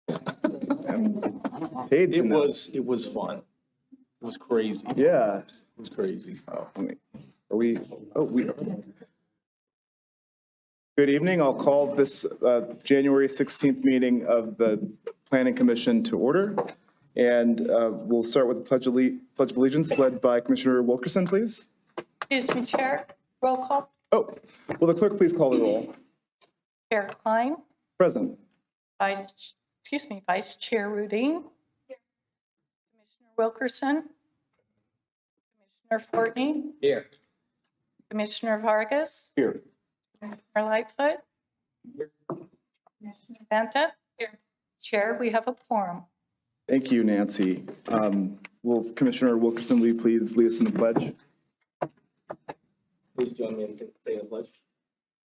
Paid to It know. was fun. It was crazy. Yeah. It was crazy. Oh, wait. Are we? Oh, we are. Good evening. I'll call this January 16th meeting of the Planning Commission to order. And we'll start with the Pledge of Allegiance led by Commissioner Wilkerson, please. Excuse me, Chair. Roll call. Oh, will the clerk please call the roll? Chair Klein. Present. Vice Chair Rudine. Commissioner Wilkerson. Commissioner Fortney. Here. Commissioner Vargas. Here. Commissioner Lightfoot. Commissioner Banta. Here. Chair, we have a quorum. Thank you, Nancy. Will Commissioner Wilkerson please lead us in the pledge? Please join me in saying the pledge.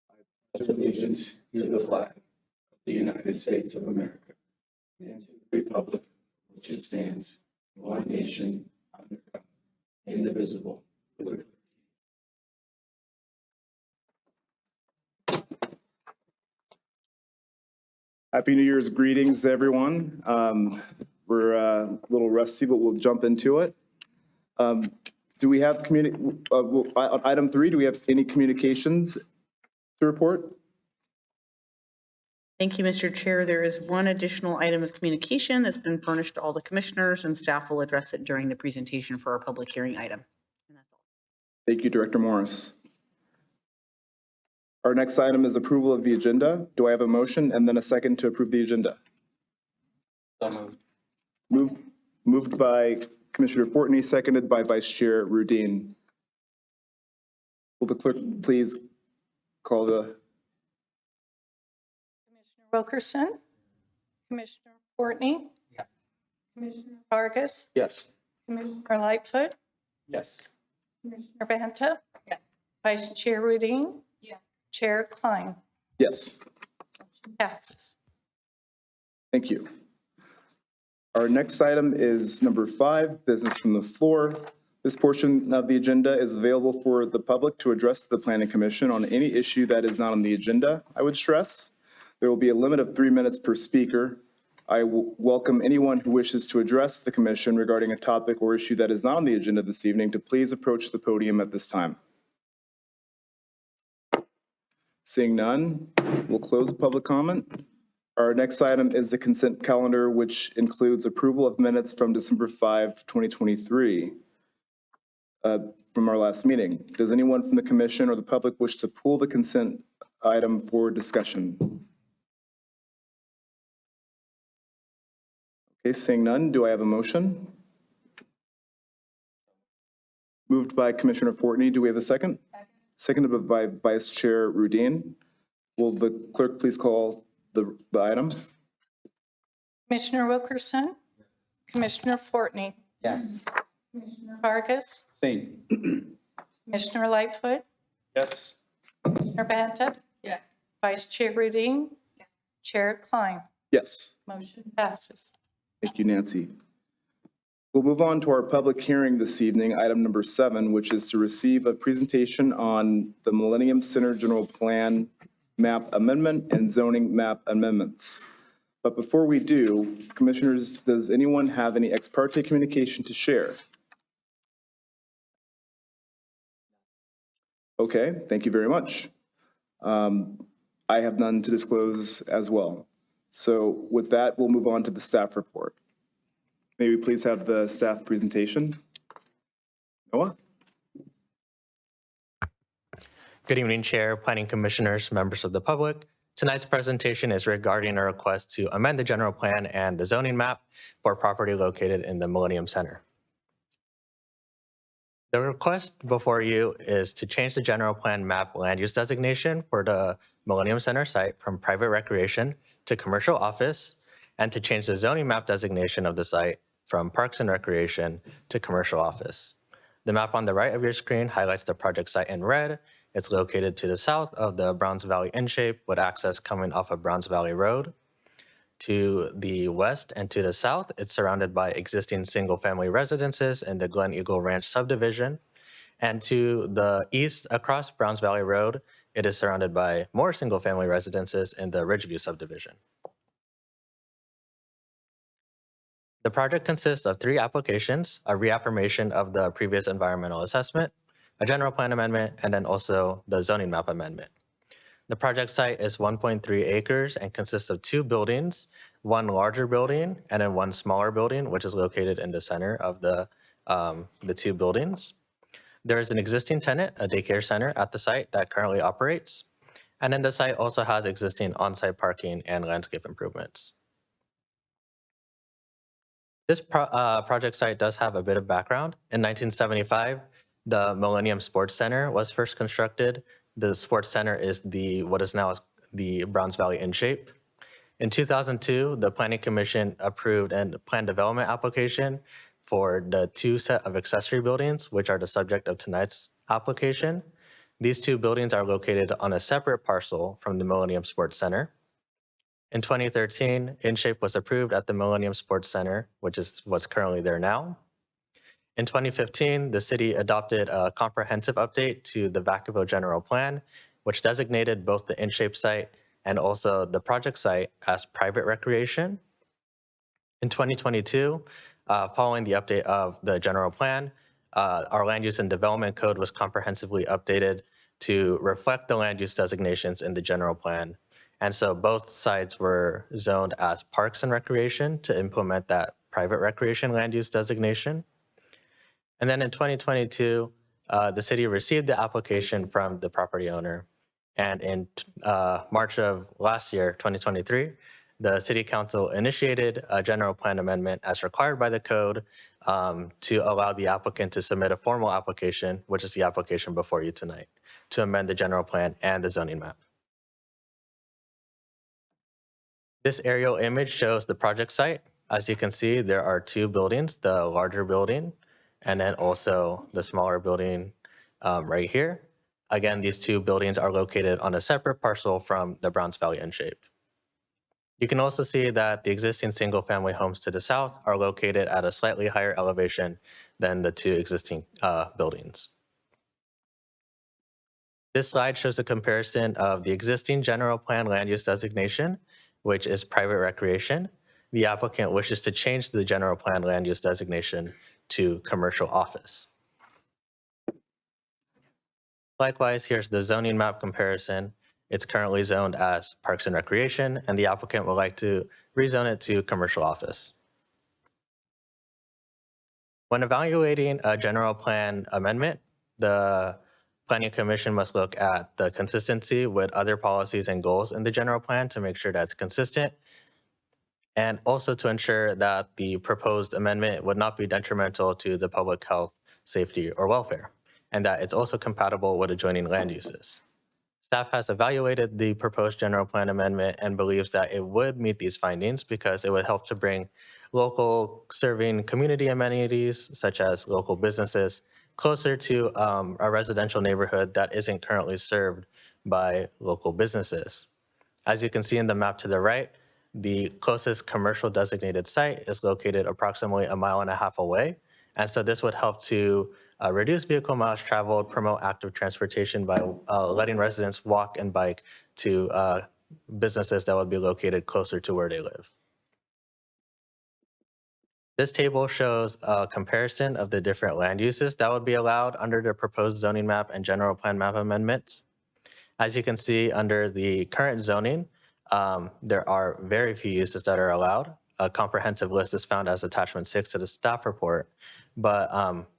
I pledge allegiance to the flag of the United States of America and to the republic which it stands, one nation, under God, indivisible, with liberty. Happy New Year's greetings, everyone. We're a little rusty, but we'll jump into it. Do we have item 3, do we have any communications to report? Thank you, Mr. Chair. There is one additional item of communication that's been furnished to all the commissioners, and staff will address it during the presentation for our public hearing item. And that's all. Thank you, Director Morris. Our next item is approval of the agenda. Do I have a motion and then a second to approve the agenda? Moved by Commissioner Fortney, seconded by Vice Chair Rudine. Will the clerk please call the... Commissioner Wilkerson. Commissioner Fortney. Yes. Commissioner Vargas. Yes. Commissioner Lightfoot. Yes. Commissioner Banta. Yes. Vice Chair Rudine. Yes. Chair Klein. Yes. Motion passes. Thank you. Our next item is number 5, business from the floor. This portion of the agenda is available for the public to address the Planning Commission on any issue that is not on the agenda, I would stress. There will be a limit of 3 minutes per speaker. I will welcome anyone who wishes to address the Commission regarding a topic or issue that is not on the agenda this evening to please approach the podium at this time. Seeing none, we'll close public comment. Our next item is the consent calendar, which includes approval of minutes from December 5, 2023, from our last meeting. Does anyone from the Commission or the public wish to pull the consent item for discussion? Okay, seeing none, do I have a motion? Moved by Commissioner Fortney. Do we have a second? Seconded by Vice Chair Rudine. Will the clerk please call the item? Commissioner Wilkerson. Commissioner Fortney. Yes. Commissioner Vargas. Same. Commissioner Lightfoot. Yes. Commissioner Banta. Yes. Vice Chair Rudine. Yes. Chair Klein. Yes. Motion passes. Thank you, Nancy. We'll move on to our public hearing this evening, item number 7, which is to receive a presentation on the Millennium Center General Plan Map Amendment and Zoning Map Amendments. But before we do, Commissioners, does anyone have any ex parte communication to share? Okay, thank you very much. I have none to disclose as well. So with that, we'll move on to the staff report. May we please have the staff presentation? Noah? Good evening, Chair, Planning Commissioners, members of the public. Tonight's presentation is regarding a request to amend the general plan and the zoning map for property located in the Millennium Center. The request before you is to change the general plan map land use designation for the Millennium Center site from private recreation to commercial office, and to change the zoning map designation of the site from parks and recreation to commercial office. The map on the right of your screen highlights the project site in red. It's located to the south of the Browns Valley in shape with access coming off of Browns Valley Road. To the west and to the south, it's surrounded by existing single-family residences in the Glen Eagle Ranch subdivision. And to the east across Browns Valley Road, it is surrounded by more single-family residences in the Ridgeview subdivision. The project consists of 3 applications: a reaffirmation of the previous environmental assessment, a general plan amendment, and then also the zoning map amendment. The project site is 1.3 acres and consists of 2 buildings, 1 larger building and then 1 smaller building, which is located in the center of the 2 buildings. There is an existing tenant, a daycare center at the site that currently operates. And then the site also has existing on-site parking and landscape improvements. This project site does have a bit of background. In 1975, the Millennium Sports Center was first constructed. The sports center is what is now the Browns Valley in shape. In 2002, the Planning Commission approved a plan development application for the 2 set of accessory buildings, which are the subject of tonight's application. These 2 buildings are located on a separate parcel from the Millennium Sports Center. In 2013, InShape was approved at the Millennium Sports Center, which is what's currently there now. In 2015, the city adopted a comprehensive update to the Vacaville General Plan, which designated both the InShape site and also the project site as private recreation. In 2022, following the update of the general plan, our land use and development code was comprehensively updated to reflect the land use designations in the general plan. And so both sites were zoned as parks and recreation to implement that private recreation land use designation. And then in 2022, the city received the application from the property owner. And in March of last year, 2023, the city council initiated a general plan amendment as required by the code to allow the applicant to submit a formal application, which is the application before you tonight, to amend the general plan and the zoning map. This aerial image shows the project site. As you can see, there are 2 buildings, the larger building and then also the smaller building right here. Again, these 2 buildings are located on a separate parcel from the Browns Valley in shape. You can also see that the existing single-family homes to the south are located at a slightly higher elevation than the 2 existing buildings. This slide shows a comparison of the existing general plan land use designation, which is private recreation. The applicant wishes to change the general plan land use designation to commercial office. Likewise, here's the zoning map comparison. It's currently zoned as Parks and Recreation, and the applicant would like to rezone it to commercial office. When evaluating a general plan amendment, the Planning Commission must look at the consistency with other policies and goals in the general plan to make sure that's consistent, and also to ensure that the proposed amendment would not be detrimental to the public health, safety, or welfare, and that it's also compatible with adjoining land uses. Staff has evaluated the proposed general plan amendment and believes that it would meet these findings because it would help to bring local serving community amenities, such as local businesses, closer to a residential neighborhood that isn't currently served by local businesses. As you can see in the map to the right, the closest commercial designated site is located approximately 1.5 miles away. And so this would help to reduce vehicle miles traveled, promote active transportation by letting residents walk and bike to businesses that would be located closer to where they live. This table shows a comparison of the different land uses that would be allowed under the proposed zoning map and general plan map amendments. As you can see under the current zoning, there are very few uses that are allowed. A comprehensive list is found as attachment 6 to the staff report. But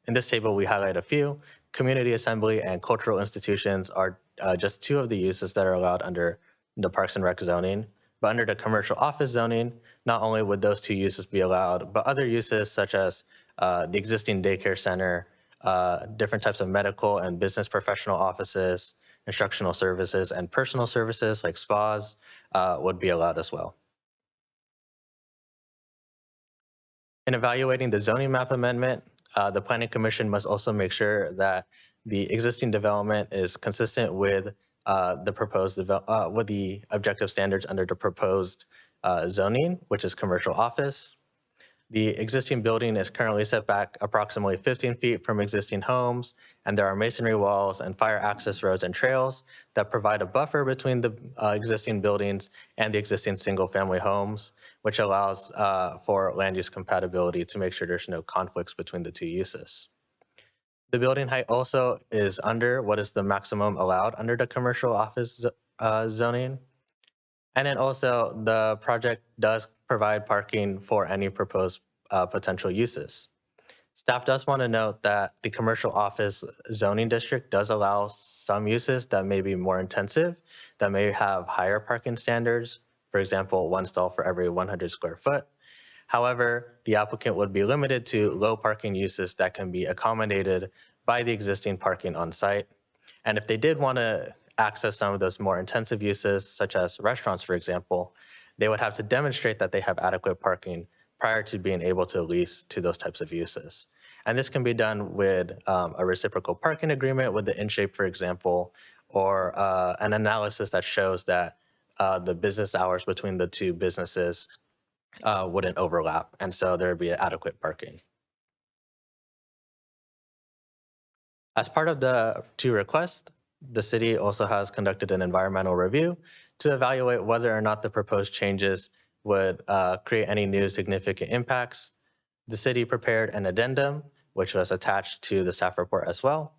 in this table, we highlight a few. Community assembly and cultural institutions are just 2 of the uses that are allowed under the Parks and Rec zoning. But under the commercial office zoning, not only would those 2 uses be allowed, but other uses such as the existing daycare center, different types of medical and business professional offices, instructional services, and personal services like spas would be allowed as well. In evaluating the zoning map amendment, the Planning Commission must also make sure that the existing development is consistent with the proposed with the objective standards under the proposed zoning, which is commercial office. The existing building is currently set back approximately 15 feet from existing homes, and there are masonry walls and fire access roads and trails that provide a buffer between the existing buildings and the existing single-family homes, which allows for land use compatibility to make sure there's no conflicts between the two uses. The building height also is under what is the maximum allowed under the commercial office zoning. And then also the project does provide parking for any proposed potential uses. Staff does want to note that the commercial office zoning district does allow some uses that may be more intensive, that may have higher parking standards, for example, 1 stall for every 100 square foot. However, the applicant would be limited to low parking uses that can be accommodated by the existing parking on site. And if they did want to access some of those more intensive uses, such as restaurants, for example, they would have to demonstrate that they have adequate parking prior to being able to lease to those types of uses. And this can be done with a reciprocal parking agreement with the in-shape, for example, or an analysis that shows that the business hours between the two businesses wouldn't overlap, and so there would be adequate parking. As part of the two requests, the city also has conducted an environmental review to evaluate whether or not the proposed changes would create any new significant impacts. The city prepared an addendum, which was attached to the staff report as well.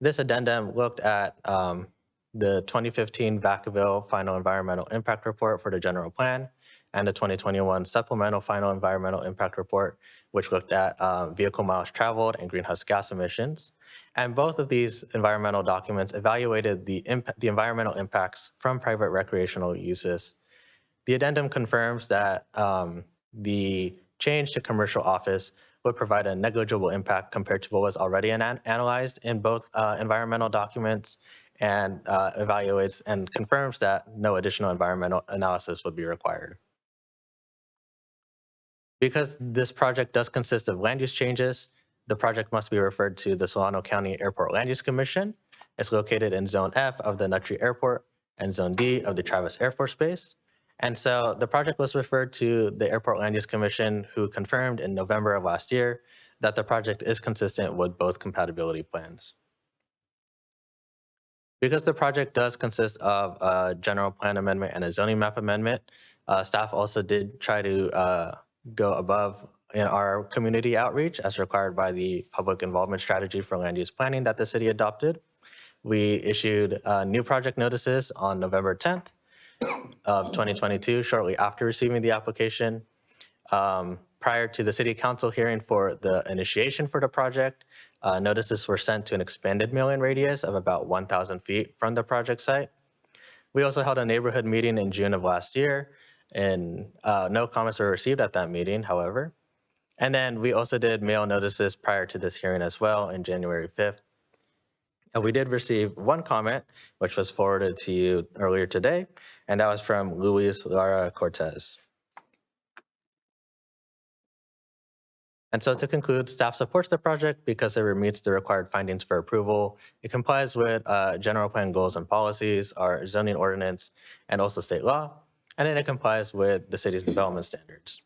This addendum looked at the 2015 Vacaville Final Environmental Impact Report for the general plan and the 2021 Supplemental Final Environmental Impact Report, which looked at vehicle miles traveled and greenhouse gas emissions. And both of these environmental documents evaluated the environmental impacts from private recreational uses. The addendum confirms that the change to commercial office would provide a negligible impact compared to what was already analyzed in both environmental documents, and evaluates and confirms that no additional environmental analysis would be required. Because this project does consist of land use changes, the project must be referred to the Solano County Airport Land Use Commission. It's located in Zone F of the Nutry Airport and Zone D of the Travis Air Force Base. And so the project was referred to the Airport Land Use Commission, who confirmed in November of last year that the project is consistent with both compatibility plans. Because the project does consist of a general plan amendment and a zoning map amendment, staff also did try to go above in our community outreach as required by the public involvement strategy for land use planning that the city adopted. We issued new project notices on November 10th of 2022, shortly after receiving the application. Prior to the city council hearing for the initiation for the project, notices were sent to an expanded mail-in radius of about 1,000 feet from the project site. We also held a neighborhood meeting in June of last year, and no comments were received at that meeting, however. And then we also did mail notices prior to this hearing as well in January 5th. And we did receive one comment, which was forwarded to you earlier today, and that was from Luis Lara Cortez. And so to conclude, staff supports the project because it meets the required findings for approval. It complies with general plan goals and policies, our zoning ordinance, and also state law. And then it complies with the city's development standards.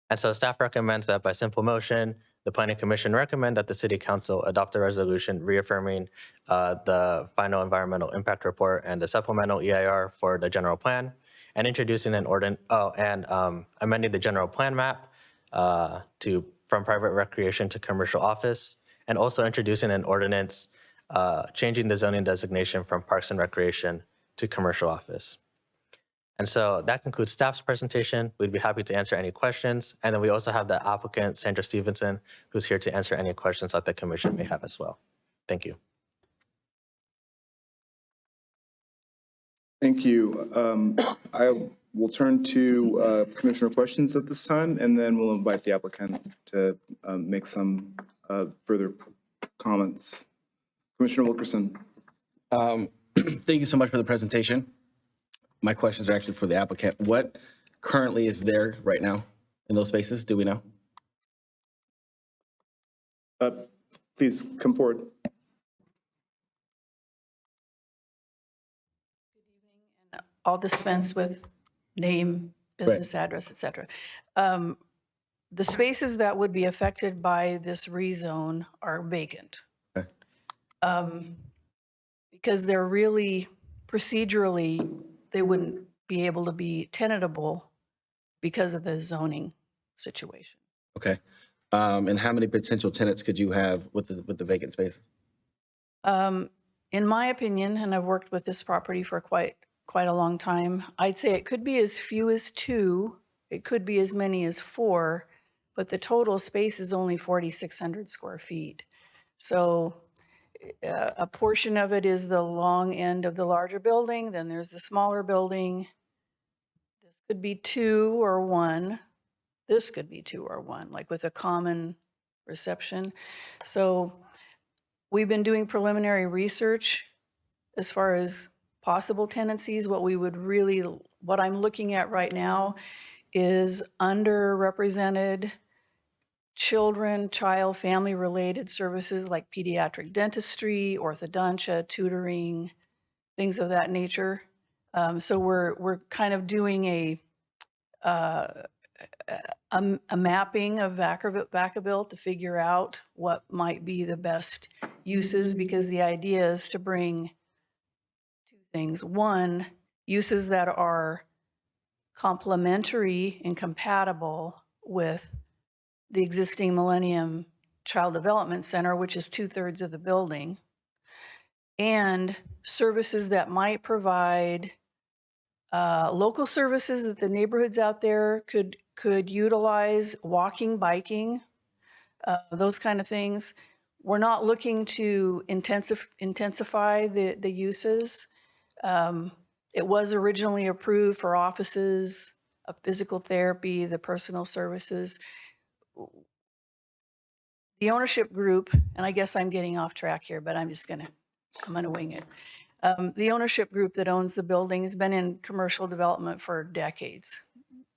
And so staff recommends that by simple motion, the Planning Commission recommend that the City Council adopt a resolution reaffirming the final environmental impact report and the supplemental EIR for the general plan, and introducing an amending the general plan map from private recreation to commercial office, and also introducing an ordinance changing the zoning designation from parks and recreation to commercial office. And so that concludes staff's presentation. We'd be happy to answer any questions. And then we also have the applicant, Sandra Stevenson, who's here to answer any questions that the commission may have as well. Thank you. Thank you. I will turn to commissioner questions at this time, and then we'll invite the applicant to make some further comments. Commissioner Wilkerson. Thank you so much for the presentation. My questions are actually for the applicant. What currently is there right now in those spaces? Do we know? Please come forward. I'll dispense with name, business address, et cetera. the spaces that would be affected by this rezone are vacant. Okay. Because they're really procedurally, they wouldn't be able to be tenantable because of the zoning situation. Okay. And how many potential tenants could you have with the vacant space? In my opinion, and I've worked with this property for quite a long time, I'd say it could be as few as 2, it could be as many as 4, but the total space is only 4,600 square feet. So a portion of it is the long end of the larger building, then there's the smaller building. This could be 2 or 1. This could be 2 or 1, like with a common reception. So we've been doing preliminary research as far as possible tenancies. What I'm looking at right now is underrepresented children, child, family-related services like pediatric dentistry, orthodontia, tutoring, things of that nature. So we're kind of doing a mapping of Vacaville to figure out what might be the best uses, because the idea is to bring 2 things. One, uses that are complementary and compatible with the existing Millennium Child Development Center, which is 2/3 of the building, and services that might provide local services that the neighborhoods out there could utilize, walking, biking, those kind of things. We're not looking to intensify the uses. It was originally approved for offices, physical therapy, the personal services. The ownership group, and I guess I'm getting off track here, but I'm gonna wing it. The ownership group that owns the building has been in commercial development for decades,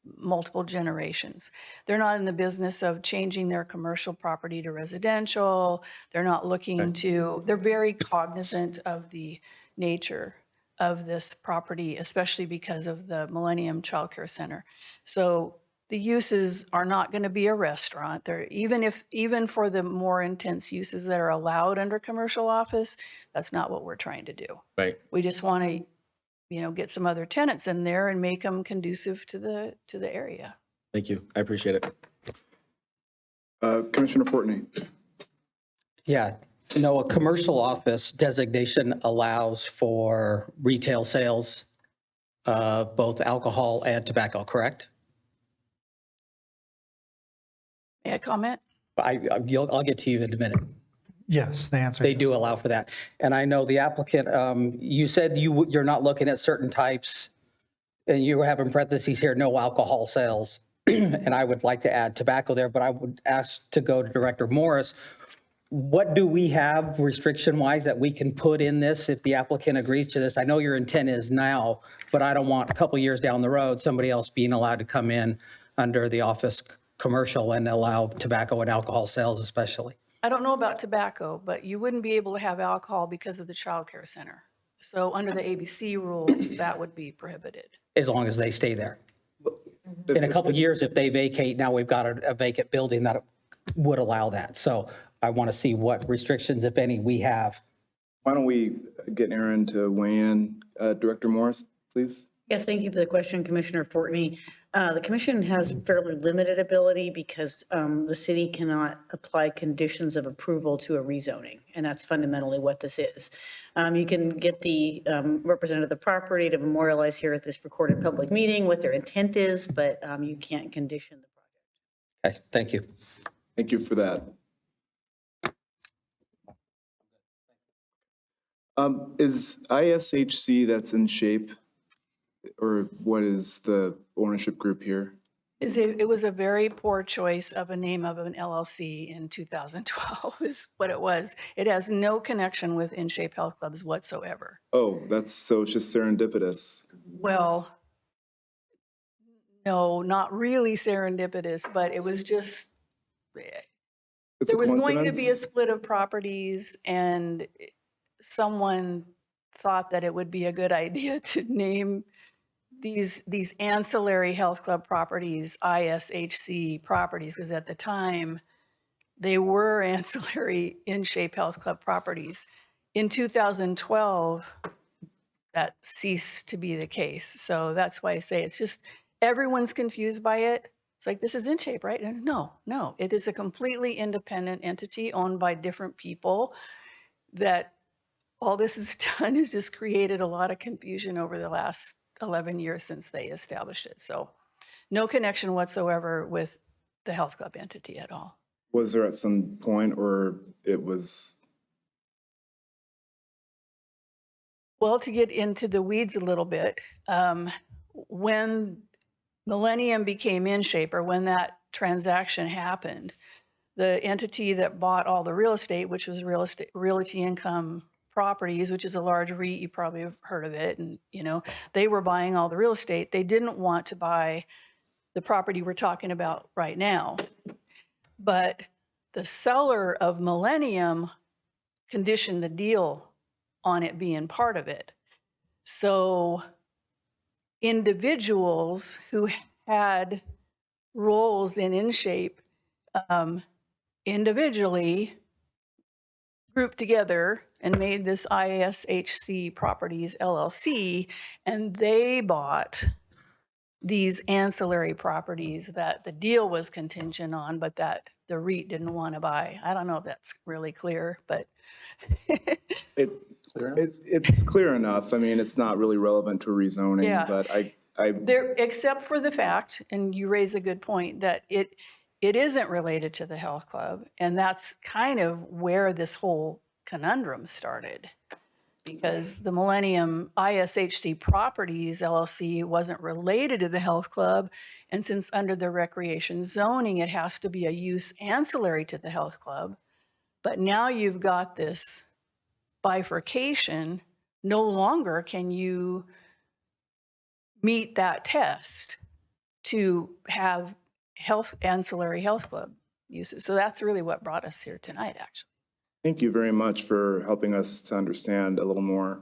multiple generations. They're not in the business of changing their commercial property to residential. They're not looking to, they're very cognizant of the nature of this property, especially because of the Millennium Child Care Center. So the uses are not going to be a restaurant. They're, even for the more intense uses that are allowed under commercial office, that's not what we're trying to do. Right. We just want to, get some other tenants in there and make them conducive to the area. Thank you. I appreciate it. Commissioner Fortney. Yeah, no, a commercial office designation allows for retail sales of both alcohol and tobacco, correct? May I comment? I'll get to you in a minute. Yes, the answer They is do yes. allow for that. And I know the applicant, you said you're not looking at certain types, and you have in parentheses here, no alcohol sales. And I would like to add tobacco there, but I would ask to go to Director Morris. What do we have restriction-wise that we can put in this if the applicant agrees to this? I know your intent is now, but I don't want a couple years down the road, somebody else being allowed to come in under the office commercial and allow tobacco and alcohol sales especially. I don't know about tobacco, but you wouldn't be able to have alcohol because of the child care center. So under the ABC rules, that would be prohibited. As long as they stay there. In a couple of years, if they vacate, now we've got a vacant building that would allow that. So I want to see what restrictions, if any, we have. Why don't we get Aaron to weigh in? Director Morris, please. Yes, thank you for the question, Commissioner Fortney. The commission has fairly limited ability because the city cannot apply conditions of approval to a rezoning, and that's fundamentally what this is. You can get the representative of the property to memorialize here at this recorded public meeting what their intent is, but you can't condition the project. Okay, thank you. Thank you for that. Is ISHC that's in shape, or what is the ownership group here? It was a very poor choice of a name of an LLC in 2012 is what it was. It has no connection with In Shape Health Clubs whatsoever. Oh, so it's just serendipitous. Well, no, not really serendipitous, but it was just, It's there was going to be a coincidence? split of properties, and someone thought that it would be a good idea to name these ancillary health club properties, ISHC properties, because at the time they were ancillary in-shape health club properties. In 2012, that ceased to be the case. So that's why I say it's just everyone's confused by it. It's like, this is in shape, right? And no, it is a completely independent entity owned by different people that all this has done is just created a lot of confusion over the last 11 years since they established it. So no connection whatsoever with the health club entity at all. Was there at some point, or it was? Well, to get into the weeds a little bit, when Millennium became in shape, or when that transaction happened, the entity that bought all the real estate, which was Realty Income Properties, which is a large REIT, you probably have heard of it, and they were buying all the real estate. They didn't want to buy the property we're talking about right now, but the seller of Millennium conditioned the deal on it being part of it. So individuals who had roles in InShape individually grouped together and made this ISHC Properties LLC, and they bought these ancillary properties that the deal was contingent on, but that the REIT didn't want to buy. I don't know if that's really clear, but It's clear enough. I mean, it's not really relevant to rezoning, Yeah. but there, except for the fact, and you raise a good point, that it isn't related to the health club, and that's kind of where this whole conundrum started, because the Millennium ISHC Properties LLC wasn't related to the health club, and since under the recreation zoning, it has to be a use ancillary to the health club. But now you've got this bifurcation. No longer can you meet that test to have ancillary health club uses. So that's really what brought us here tonight, actually. thank you very much for helping us to understand a little more.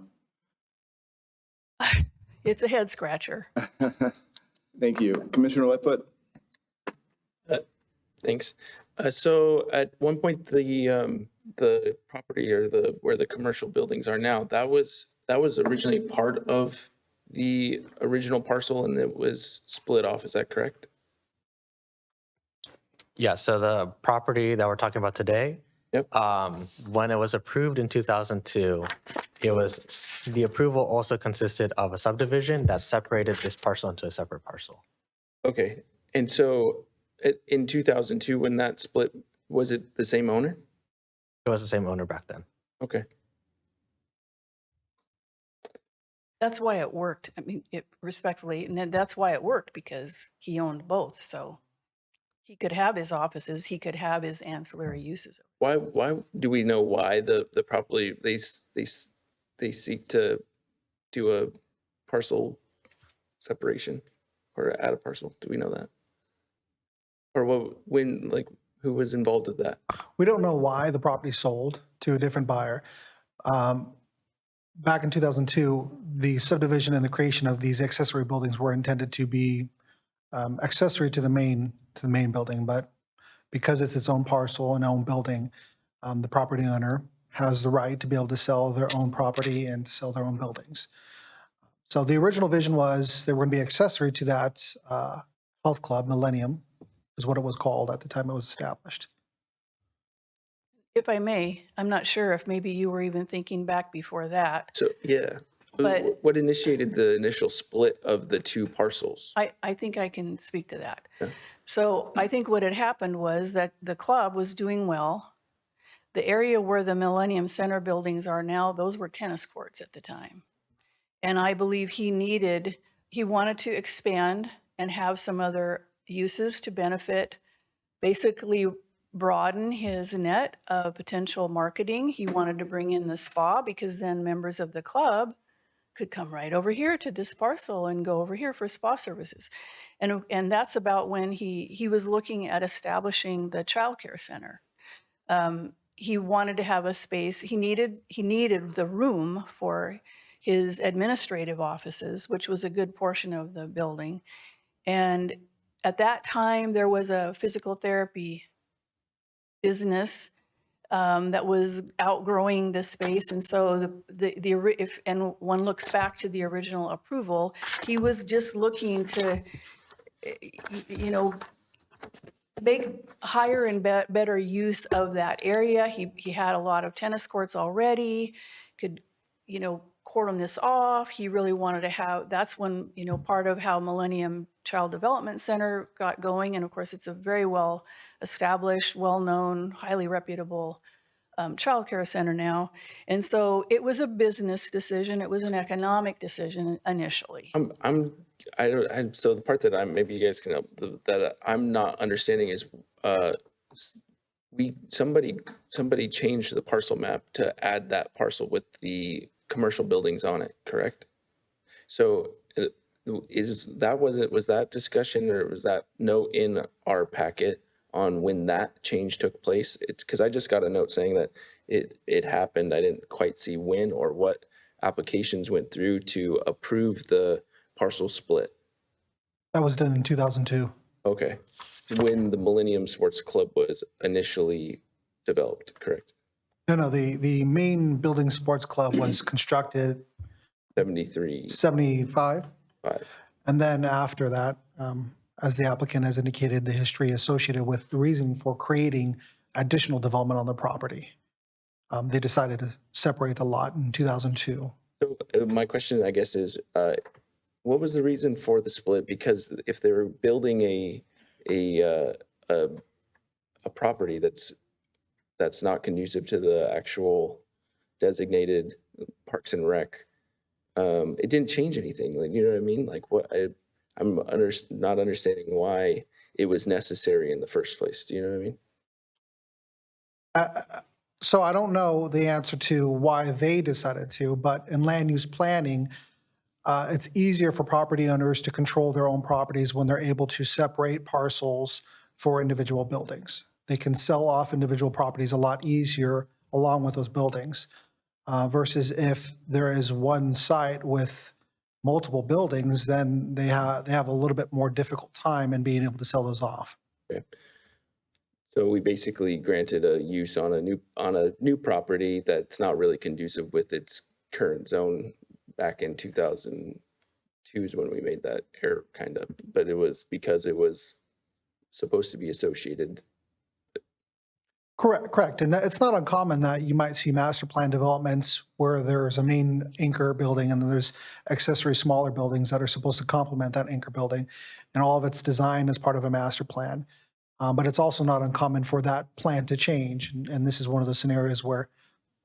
It's a head scratcher. Thank you. Commissioner Lightfoot? Thanks. So at one point, the property or where the commercial buildings are now, that was originally part of the original parcel, and it was split off. Is that correct? Yeah, so the property that we're talking about today, Yep. When it was approved in 2002, the approval also consisted of a subdivision that separated this parcel into a separate parcel. Okay. And so in 2002, when that split, was it the same owner? It was the same owner back then. Okay. That's why it worked. I mean, respectfully, and that's why it worked, because he owned both. So he could have his offices, he could have his ancillary uses. Why do we know why the property they seek to do a parcel separation or add a parcel? Do we know that? Or who was involved with that? We don't know why the property sold to a different buyer. Back in 2002, the subdivision and the creation of these accessory buildings were intended to be accessory to the main building, but because it's its own parcel and own building, the property owner has the right to be able to sell their own property and to sell their own buildings. So the original vision was they were going to be accessory to that health club. Millennium is what it was called at the time it was established. If I may, I'm not sure if maybe you were even thinking back before that. So yeah, But- what initiated the initial split of the two parcels? I think I can speak to that. Yeah. So I think what had happened was that the club was doing well. The area where the Millennium Center buildings are now, those were tennis courts at the time. And I believe he wanted to expand and have some other uses to benefit, basically broaden his net of potential marketing. He wanted to bring in the spa, because then members of the club could come right over here to this parcel and go over here for spa services. And that's about when he was looking at establishing the childcare center. He wanted to have a space. He needed the room for his administrative offices, which was a good portion of the building. And at that time, there was a physical therapy business that was outgrowing the space. And so if one looks back to the original approval, he was just looking to, you know, make higher and better use of that area. He had a lot of tennis courts already, could, you know, cordon this off. He really wanted to have, that's when, you know, part of how Millennium Child Development Center got going. And of course, it's a very well established, well-known, highly reputable childcare center now. And so it was a business decision. It was an economic decision initially. So the part that maybe you guys can help, that I'm not understanding is, somebody changed the parcel map to add that parcel with the commercial buildings on it, correct? So was that discussion, or was that note in our packet on when that change took place? Because I just got a note saying that it happened. I didn't quite see when or what applications went through to approve the parcel split. That was done in 2002. Okay. When the Millennium Sports Club was initially developed, correct? No, the main building sports club was constructed 73. 75. 5. And then after that, as the applicant has indicated, the history associated with the reason for creating additional development on the property. They decided to separate the lot in 2002. So my question, I guess, is what was the reason for the split? Because if they were building a property that's not conducive to the actual designated Parks and Rec, it didn't change anything. Like, you know what I mean? Like, I'm not understanding why it was necessary in the first place. Do you know what I mean? So I don't know the answer to why they decided to, but in land use planning, it's easier for property owners to control their own properties when they're able to separate parcels for individual buildings. They can sell off individual properties a lot easier along with those buildings versus if there is one site with multiple buildings, then they have a little bit more difficult time in being able to sell those off. Okay. So we basically granted a use on a new property that's not really conducive with its current zone back in 2002 is when we made that error, kind of. But it was because it was supposed to be associated. Correct. And it's not uncommon that you might see master plan developments where there's a main anchor building and then there's accessory smaller buildings that are supposed to complement that anchor building. And all of it's designed as part of a master plan. But it's also not uncommon for that plan to change. And this is one of those scenarios where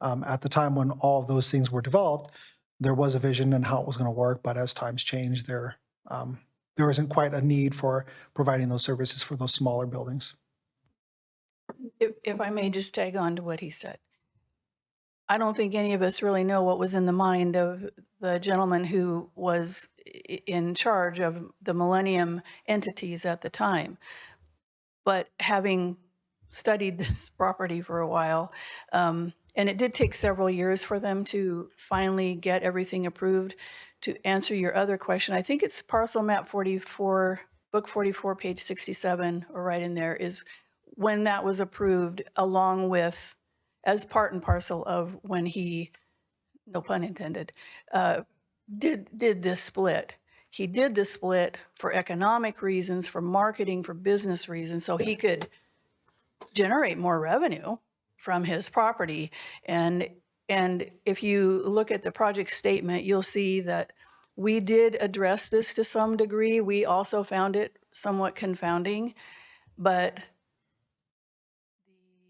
at the time when all of those things were developed, there was a vision and how it was going to work. But as times change, there isn't quite a need for providing those services for those smaller buildings. If I may just tag on to what he said. I don't think any of us really know what was in the mind of the gentleman who was in charge of the Millennium entities at the time. But having studied this property for a while, and it did take several years for them to finally get everything approved. To answer your other question, I think it's parcel map 44, book 44, page 67, or right in there, is when that was approved, along with, as part and parcel of when he, no pun intended, did this split. He did the split for economic reasons, for marketing, for business reasons, so he could generate more revenue from his property. And if you look at the project statement, you'll see that we did address this to some degree. We also found it somewhat confounding, but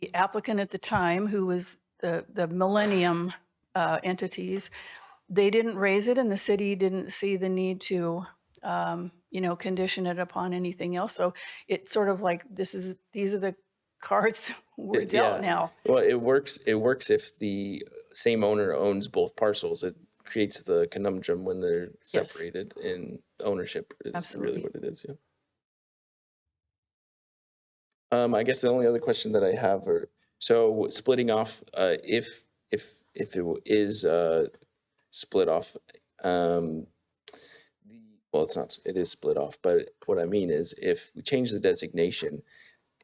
the applicant at the time, who was the Millennium entities, they didn't raise it, and the city didn't see the need to, condition it upon anything else. So it's sort of like these are the cards we're dealt now. Well, it works if the same owner owns both parcels. It creates the conundrum when they're separated in ownership. Is Absolutely. Really what it is. Yeah. I guess the only other question that I have so splitting off, if it is split off. Well, it's not, it is split off, but what I mean is if we change the designation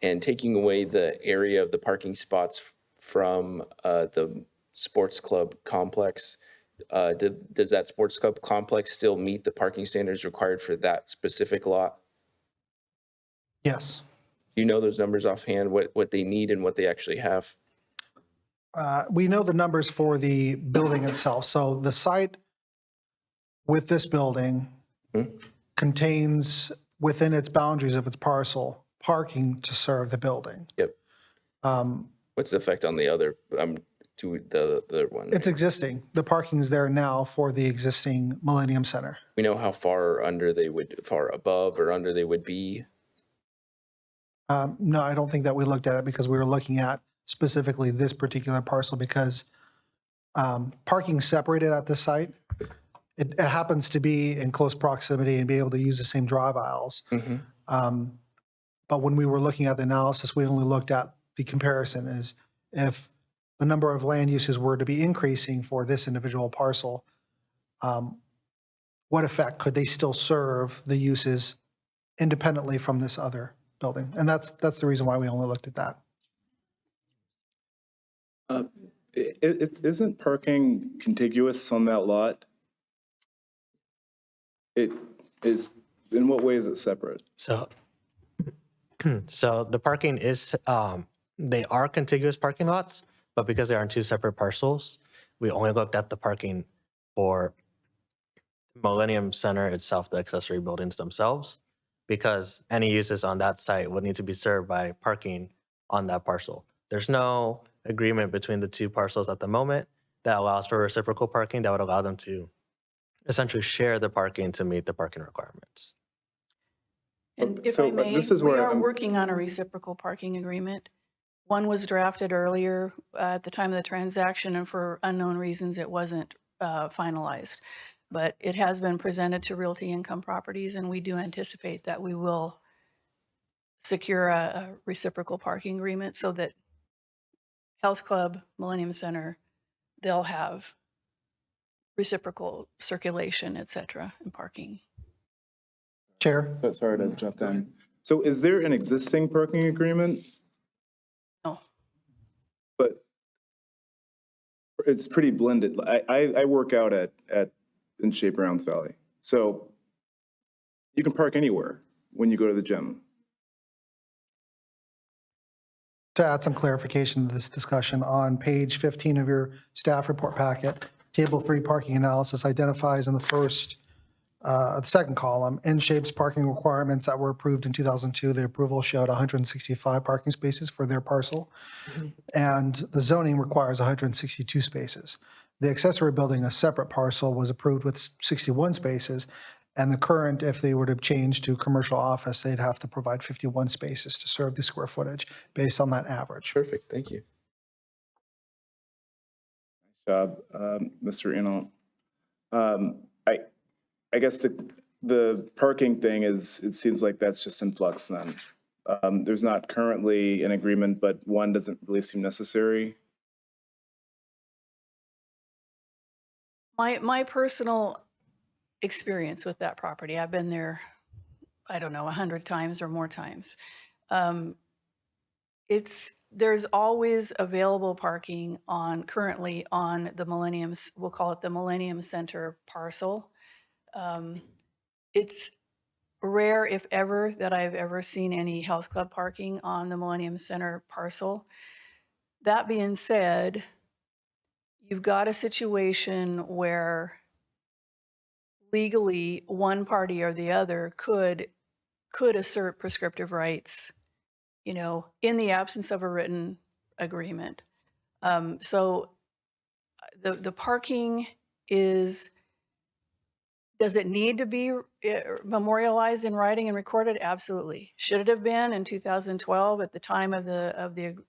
and taking away the area of the parking spots from the sports club complex, does that sports club complex still meet the parking standards required for that specific lot? Yes. Do you know those numbers offhand, what they need and what they actually have? We know the numbers for the building itself. So the site with this building contains within its boundaries of its parcel parking to serve the building. Yep. Um, What's the effect on the other, to the other one? It's existing. The parking is there now for the existing Millennium Center. We know how far above or under they would be? No, I don't think that we looked at it because we were looking at specifically this particular parcel because parking separated at this site. It happens to be in close proximity and be able to use the same drive aisles. But when we were looking at the analysis, we only looked at the comparison is if the number of land uses were to be increasing for this individual parcel, what effect could they still serve the uses independently from this other building? And that's the reason why we only looked at that. Isn't parking contiguous on that lot? It is, in what way is it separate? So, so the parking is, they are contiguous parking lots, but because they are in two separate parcels, we only looked at the parking for Millennium Center itself, the accessory buildings themselves, because any uses on that site would need to be served by parking on that parcel. There's no agreement between the two parcels at the moment that allows for reciprocal parking that would allow them to essentially share the parking to meet the parking requirements. And if So, I may, this is we where are I'm- working on a reciprocal parking agreement. One was drafted earlier at the time of the transaction, and for unknown reasons, it wasn't finalized. But it has been presented to Realty Income Properties, and we do anticipate that we will secure a reciprocal parking agreement so that Health Club, Millennium Center, they'll have reciprocal circulation, et cetera, and parking. Chair? Sorry to jump in. So is there an existing parking agreement? No. But it's pretty blended. I work out in Shape Browns Valley. So you can park anywhere when you go to the gym. To add some clarification to this discussion, on page 15 of your staff report packet, Table 3 parking analysis identifies in the second column, N-Shape's parking requirements that were approved in 2002. The approval showed 165 parking spaces for their parcel, and the zoning requires 162 spaces. The accessory building, a separate parcel, was approved with 61 spaces, and the current, if they were to change to commercial office, they'd have to provide 51 spaces to serve the square footage based on that average. Perfect, thank you. Job, Mr. Inal. I guess the parking thing is, it seems like that's just in flux then. There's not currently an agreement, but one doesn't really seem necessary. My personal experience with that property, I've been there, I don't know, 100 times or more times. There's always available parking currently on the Millennium's, we'll call it the Millennium Center parcel. It's rare, if ever, that I've ever seen any health club parking on the Millennium Center parcel. That being said, you've got a situation where legally one party or the other could assert prescriptive rights, in the absence of a written agreement. So the parking does it need to be memorialized in writing and recorded? Absolutely. Should it have been in 2012 at the time of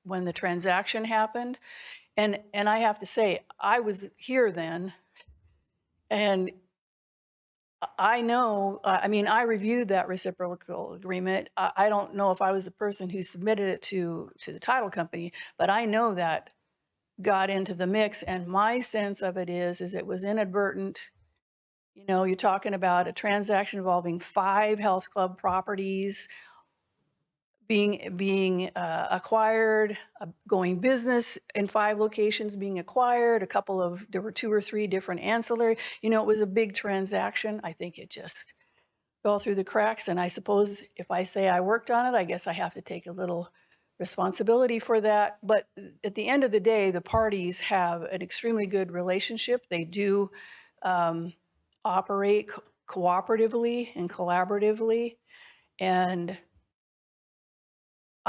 when the transaction happened? And I have to say, I was here then, and I know, I reviewed that reciprocal agreement. I don't know if I was the person who submitted it to the title company, but I know that got into the mix. And my sense of it is it was inadvertent. You know, you're talking about a transaction involving 5 health club properties being acquired, going business in 5 locations being acquired, there were 2 or 3 different ancillary. You know, it was a big transaction. I think it just fell through the cracks. And I suppose if I say I worked on it, I guess I have to take a little responsibility for that. But at the end of the day, the parties have an extremely good relationship. They do operate cooperatively and collaboratively. And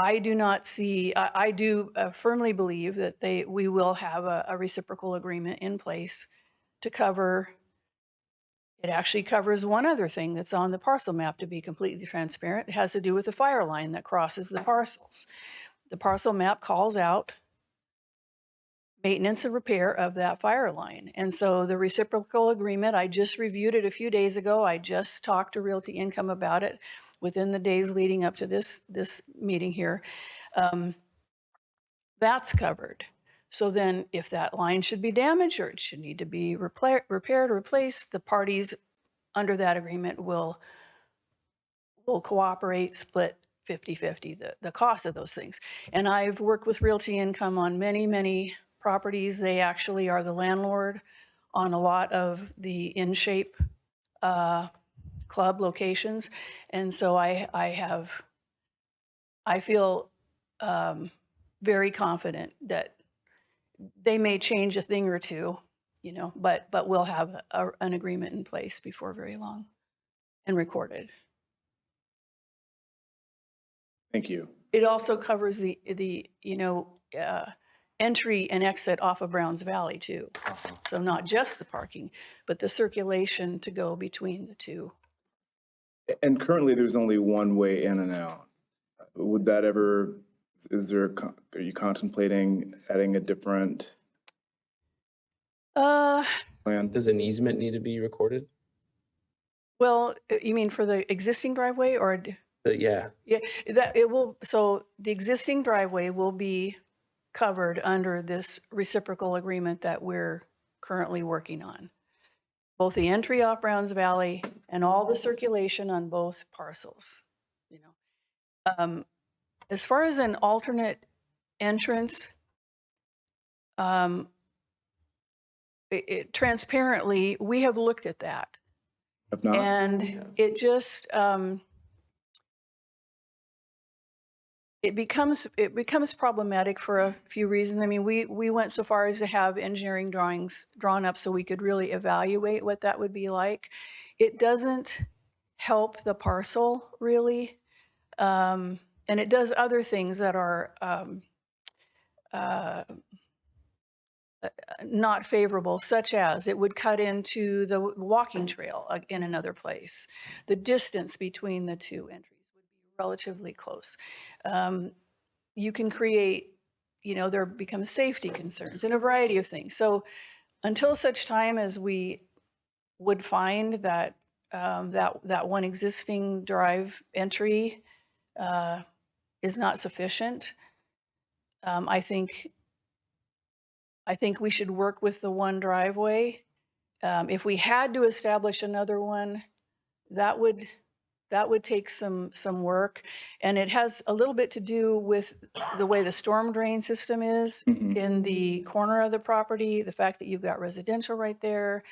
I do not see, I do firmly believe that we will have a reciprocal agreement in place to cover. It actually covers one other thing that's on the parcel map, to be completely transparent. It has to do with the fire line that crosses the parcels. The parcel map calls out maintenance and repair of that fire line. And so the reciprocal agreement, I just reviewed it a few days ago. I just talked to Realty Income about it within the days leading up to this meeting here. That's covered. So then if that line should be damaged or it should need to be repaired or replaced, the parties under that agreement will cooperate, split 50-50 the cost of those things. And I've worked with Realty Income on many properties. They actually are the landlord on a lot of the in-shape club locations. And so I feel very confident that they may change a thing or two, you know, but we'll have an agreement in place before very long and recorded. Thank you. It also covers the entry and exit off of Browns Valley too. So not just the parking, but the circulation to go between the two. And currently, there's only one way in and out. Would that ever, are you contemplating adding a different plan? Does an easement need to be recorded? Well, you mean for the existing driveway or? Yeah. Yeah, that it will. So the existing driveway will be covered under this reciprocal agreement that we're currently working on. Both the entry off Browns Valley and all the circulation on both parcels. You know, as far as an alternate entrance, transparently, we have looked at that, If not, and it just it becomes problematic for a few reasons. I mean, we went so far as to have engineering drawings drawn up so we could really evaluate what that would be like. It doesn't help the parcel really, and it does other things that are not favorable, such as it would cut into the walking trail in another place. The distance between the two entries would be relatively close. You can create, you know, there becomes safety concerns and a variety of things. So until such time as we would find that that one existing drive entry is not sufficient, I think we should work with the one driveway. If we had to establish another one, that would take some work, and it has a little bit to do with the way the storm drain system is in the corner of the property, the fact that you've got residential right there.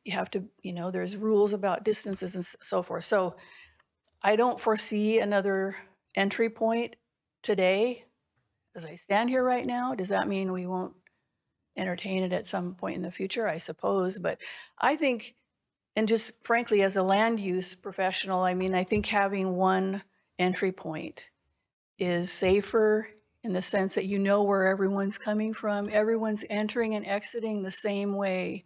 You have to, you know, there's rules about distances and so forth. So I don't foresee another entry point today as I stand here right now. Does that mean we won't entertain it at some point in the future? I suppose, but I think, and just frankly, as a land use professional, I mean, I think having one entry point is safer in the sense that you know where everyone's coming from. Everyone's entering and exiting the same way.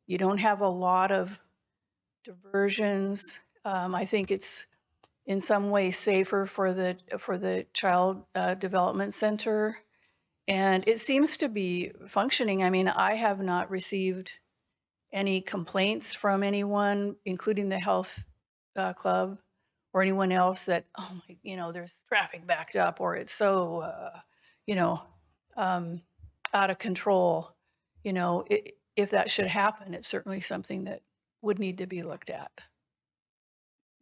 You don't have a lot of diversions. I think it's in some ways safer for the child development center. And it seems to be functioning. I mean, I have not received any complaints from anyone, including the health club or anyone else that, oh my, you know, there's traffic backed up or it's so, you know, out of control, you know, if that should happen, it's certainly something that would need to be looked at.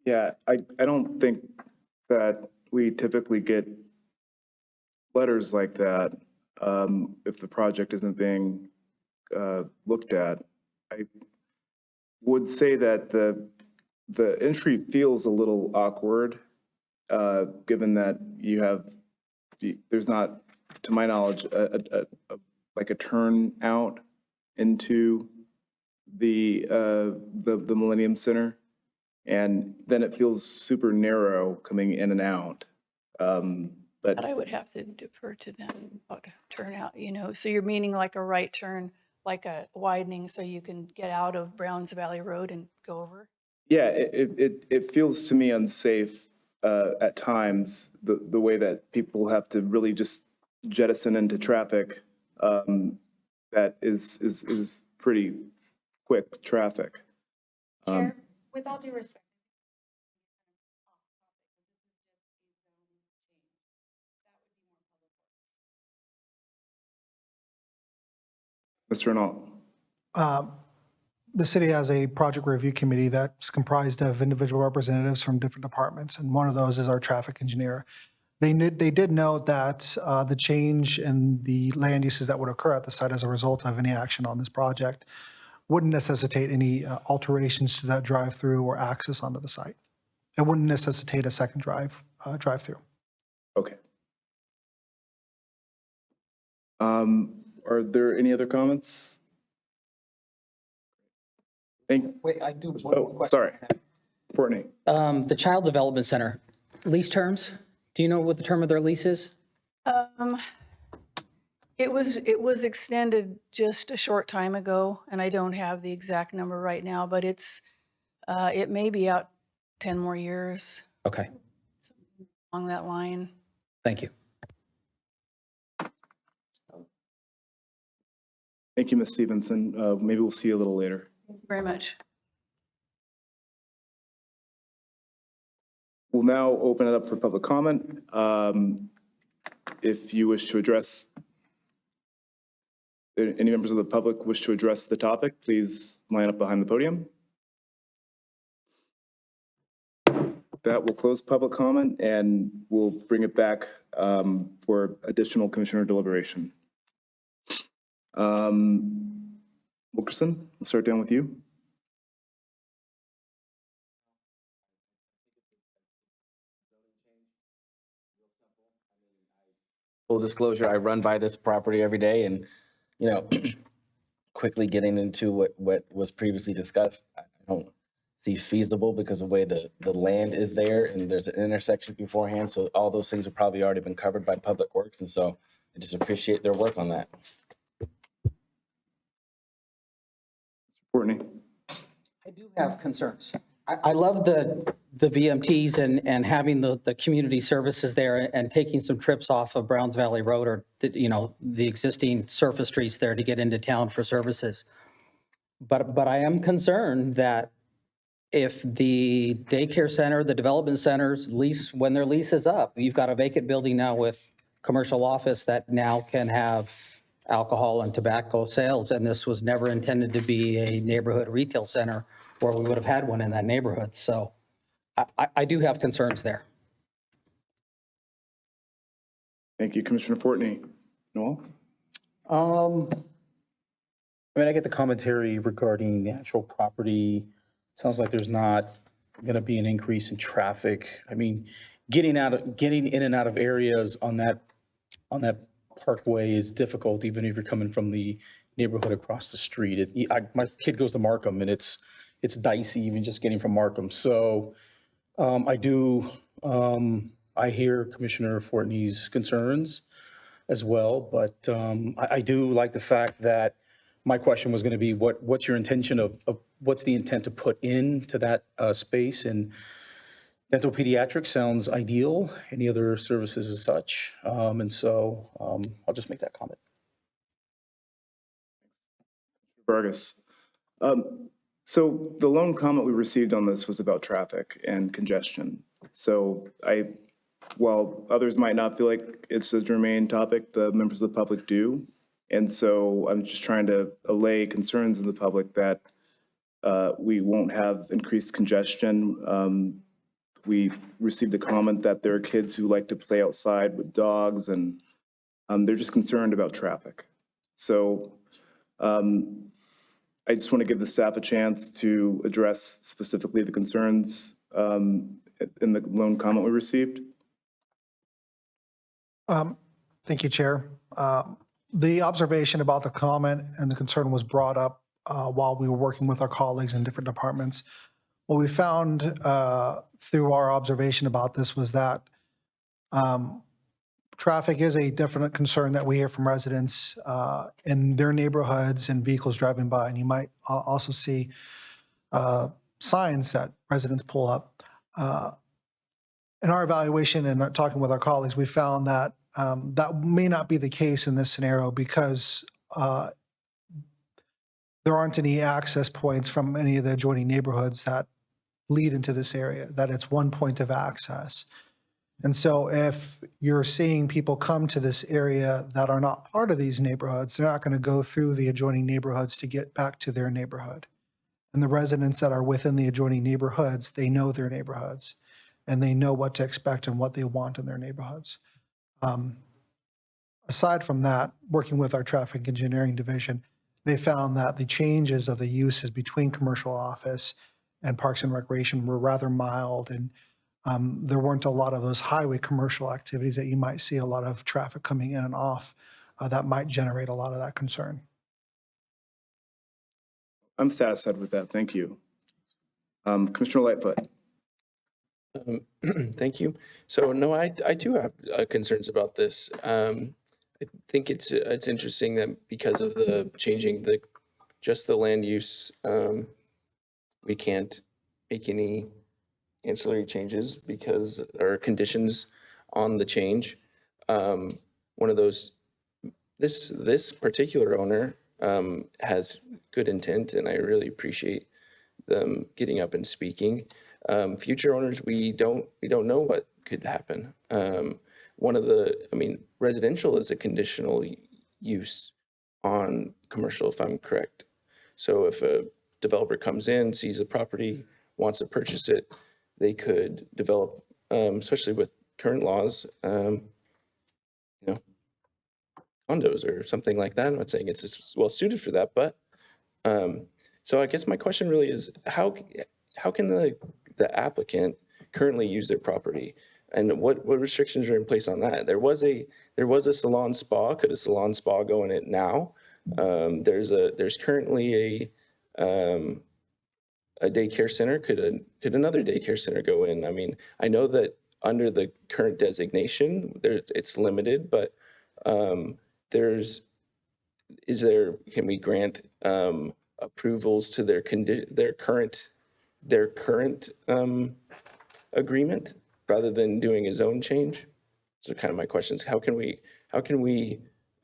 Yeah, I don't think that we typically get letters like that if the project isn't being looked at. I would say that the entry feels a little awkward, given that there's not, to my knowledge, like a turn out into the Millennium Center, and then it feels super narrow coming in and out. But I would have to defer to them about turnout, you know, so you're meaning like a right turn, like a widening so you can get out of Browns Valley Road and go over? Yeah, it feels to me unsafe at times, the way that people have to really just jettison into traffic that is pretty quick traffic. Chair, with all due respect, Mr. Renault. The city has a project review committee that's comprised of individual representatives from different departments, and one of those is our traffic engineer. They did note that the change in the land uses that would occur at the site as a result of any action on this project wouldn't necessitate any alterations to that drive-through or access onto the site. It wouldn't necessitate a second drive-through. Okay. Are there any other comments? Wait, I do. One more Oh, question. sorry. Courtney. The Child Development Center, lease terms? Do you know what the term of their lease is? It was extended just a short time ago, and I don't have the exact number right now, but it may be out 10 more years Okay, along that line. thank you. Thank you, Ms. Stevenson. Maybe we'll see you a little later. Thank you very much. We'll now open it up for public comment. If you wish to address, any members of the public wish to address the topic, please line up behind the podium. That will close public comment, and we'll bring it back for additional commissioner deliberation. Wilkerson, we'll start down with you. Full disclosure, I run by this property every day, and, you know, quickly getting into what was previously discussed, I don't see feasible because of the way the land is there, and there's an intersection beforehand, so all those things have probably already been covered by Public Works, and so I just appreciate their work on that. Courtney. I do have concerns. I love the VMTs and having the community services there and taking some trips off of Browns Valley Road or, the existing surface streets there to get into town for services. But I am concerned that if the daycare center, the development centers lease, when their lease is up, you've got a vacant building now with commercial office that now can have alcohol and tobacco sales, and this was never intended to be a neighborhood retail center where we would have had one in that neighborhood. So I do have concerns there. Thank you, Commissioner Fortney. Noel? I get the commentary regarding the actual property. Sounds like there's not going to be an increase in traffic. I mean, getting in and out of areas on that parkway is difficult, even if you're coming from the neighborhood across the street. My kid goes to Markham, and it's dicey even just getting from Markham. So I hear Commissioner Fortney's concerns as well, but I do like the fact that my question was going to be what's your intention of what's the intent to put into that space, and dental pediatrics sounds ideal. Any other services as such? And so I'll just make that comment. Vargas. So the lone comment we received on this was about traffic and congestion. So while others might not feel like it's a germane topic, the members of the public do. And so I'm just trying to allay concerns in the public that we won't have increased congestion. We received a comment that there are kids who like to play outside with dogs, and they're just concerned about traffic. So I just want to give the staff a chance to address specifically the concerns in the lone comment we received. Thank you, Chair. The observation about the comment and the concern was brought up while we were working with our colleagues in different departments. What we found through our observation about this was that traffic is a definite concern that we hear from residents in their neighborhoods and vehicles driving by. And you might also see signs that residents pull up. In our evaluation and talking with our colleagues, we found that that may not be the case in this scenario because there aren't any access points from any of the adjoining neighborhoods that lead into this area, that it's one point of access. And so if you're seeing people come to this area that are not part of these neighborhoods, they're not going to go through the adjoining neighborhoods to get back to their neighborhood. And the residents that are within the adjoining neighborhoods, they know their neighborhoods and they know what to expect and what they want in their neighborhoods. Aside from that, working with our traffic engineering division, they found that the changes of the uses between commercial office and parks and recreation were rather mild, and there weren't a lot of those highway commercial activities that you might see a lot of traffic coming in and off that might generate a lot of that concern. I'm satisfied with that. Thank you. Commissioner Lightfoot. Thank you. So no, I too have concerns about this. I think it's interesting that because of the changing just the land use, we can't make any ancillary changes because or conditions on the change. One of those, this particular owner has good intent, and I really appreciate them getting up and speaking. Future owners, we don't know what could happen. Residential is a conditional use on commercial, if I'm correct. So if a developer comes in, sees a property, wants to purchase it, they could develop, especially with current laws, condos or something like that. I'm not saying it's well suited for that, but so I guess my question really is how can the applicant currently use their property, and what restrictions are in place on that? There was a salon spa. Could a salon spa go in it now? There's currently a daycare center. Could another daycare center go in? I mean, I know that under the current designation, it's limited, but can we grant approvals to their current agreement rather than doing a zone change? So kind of my questions, how can we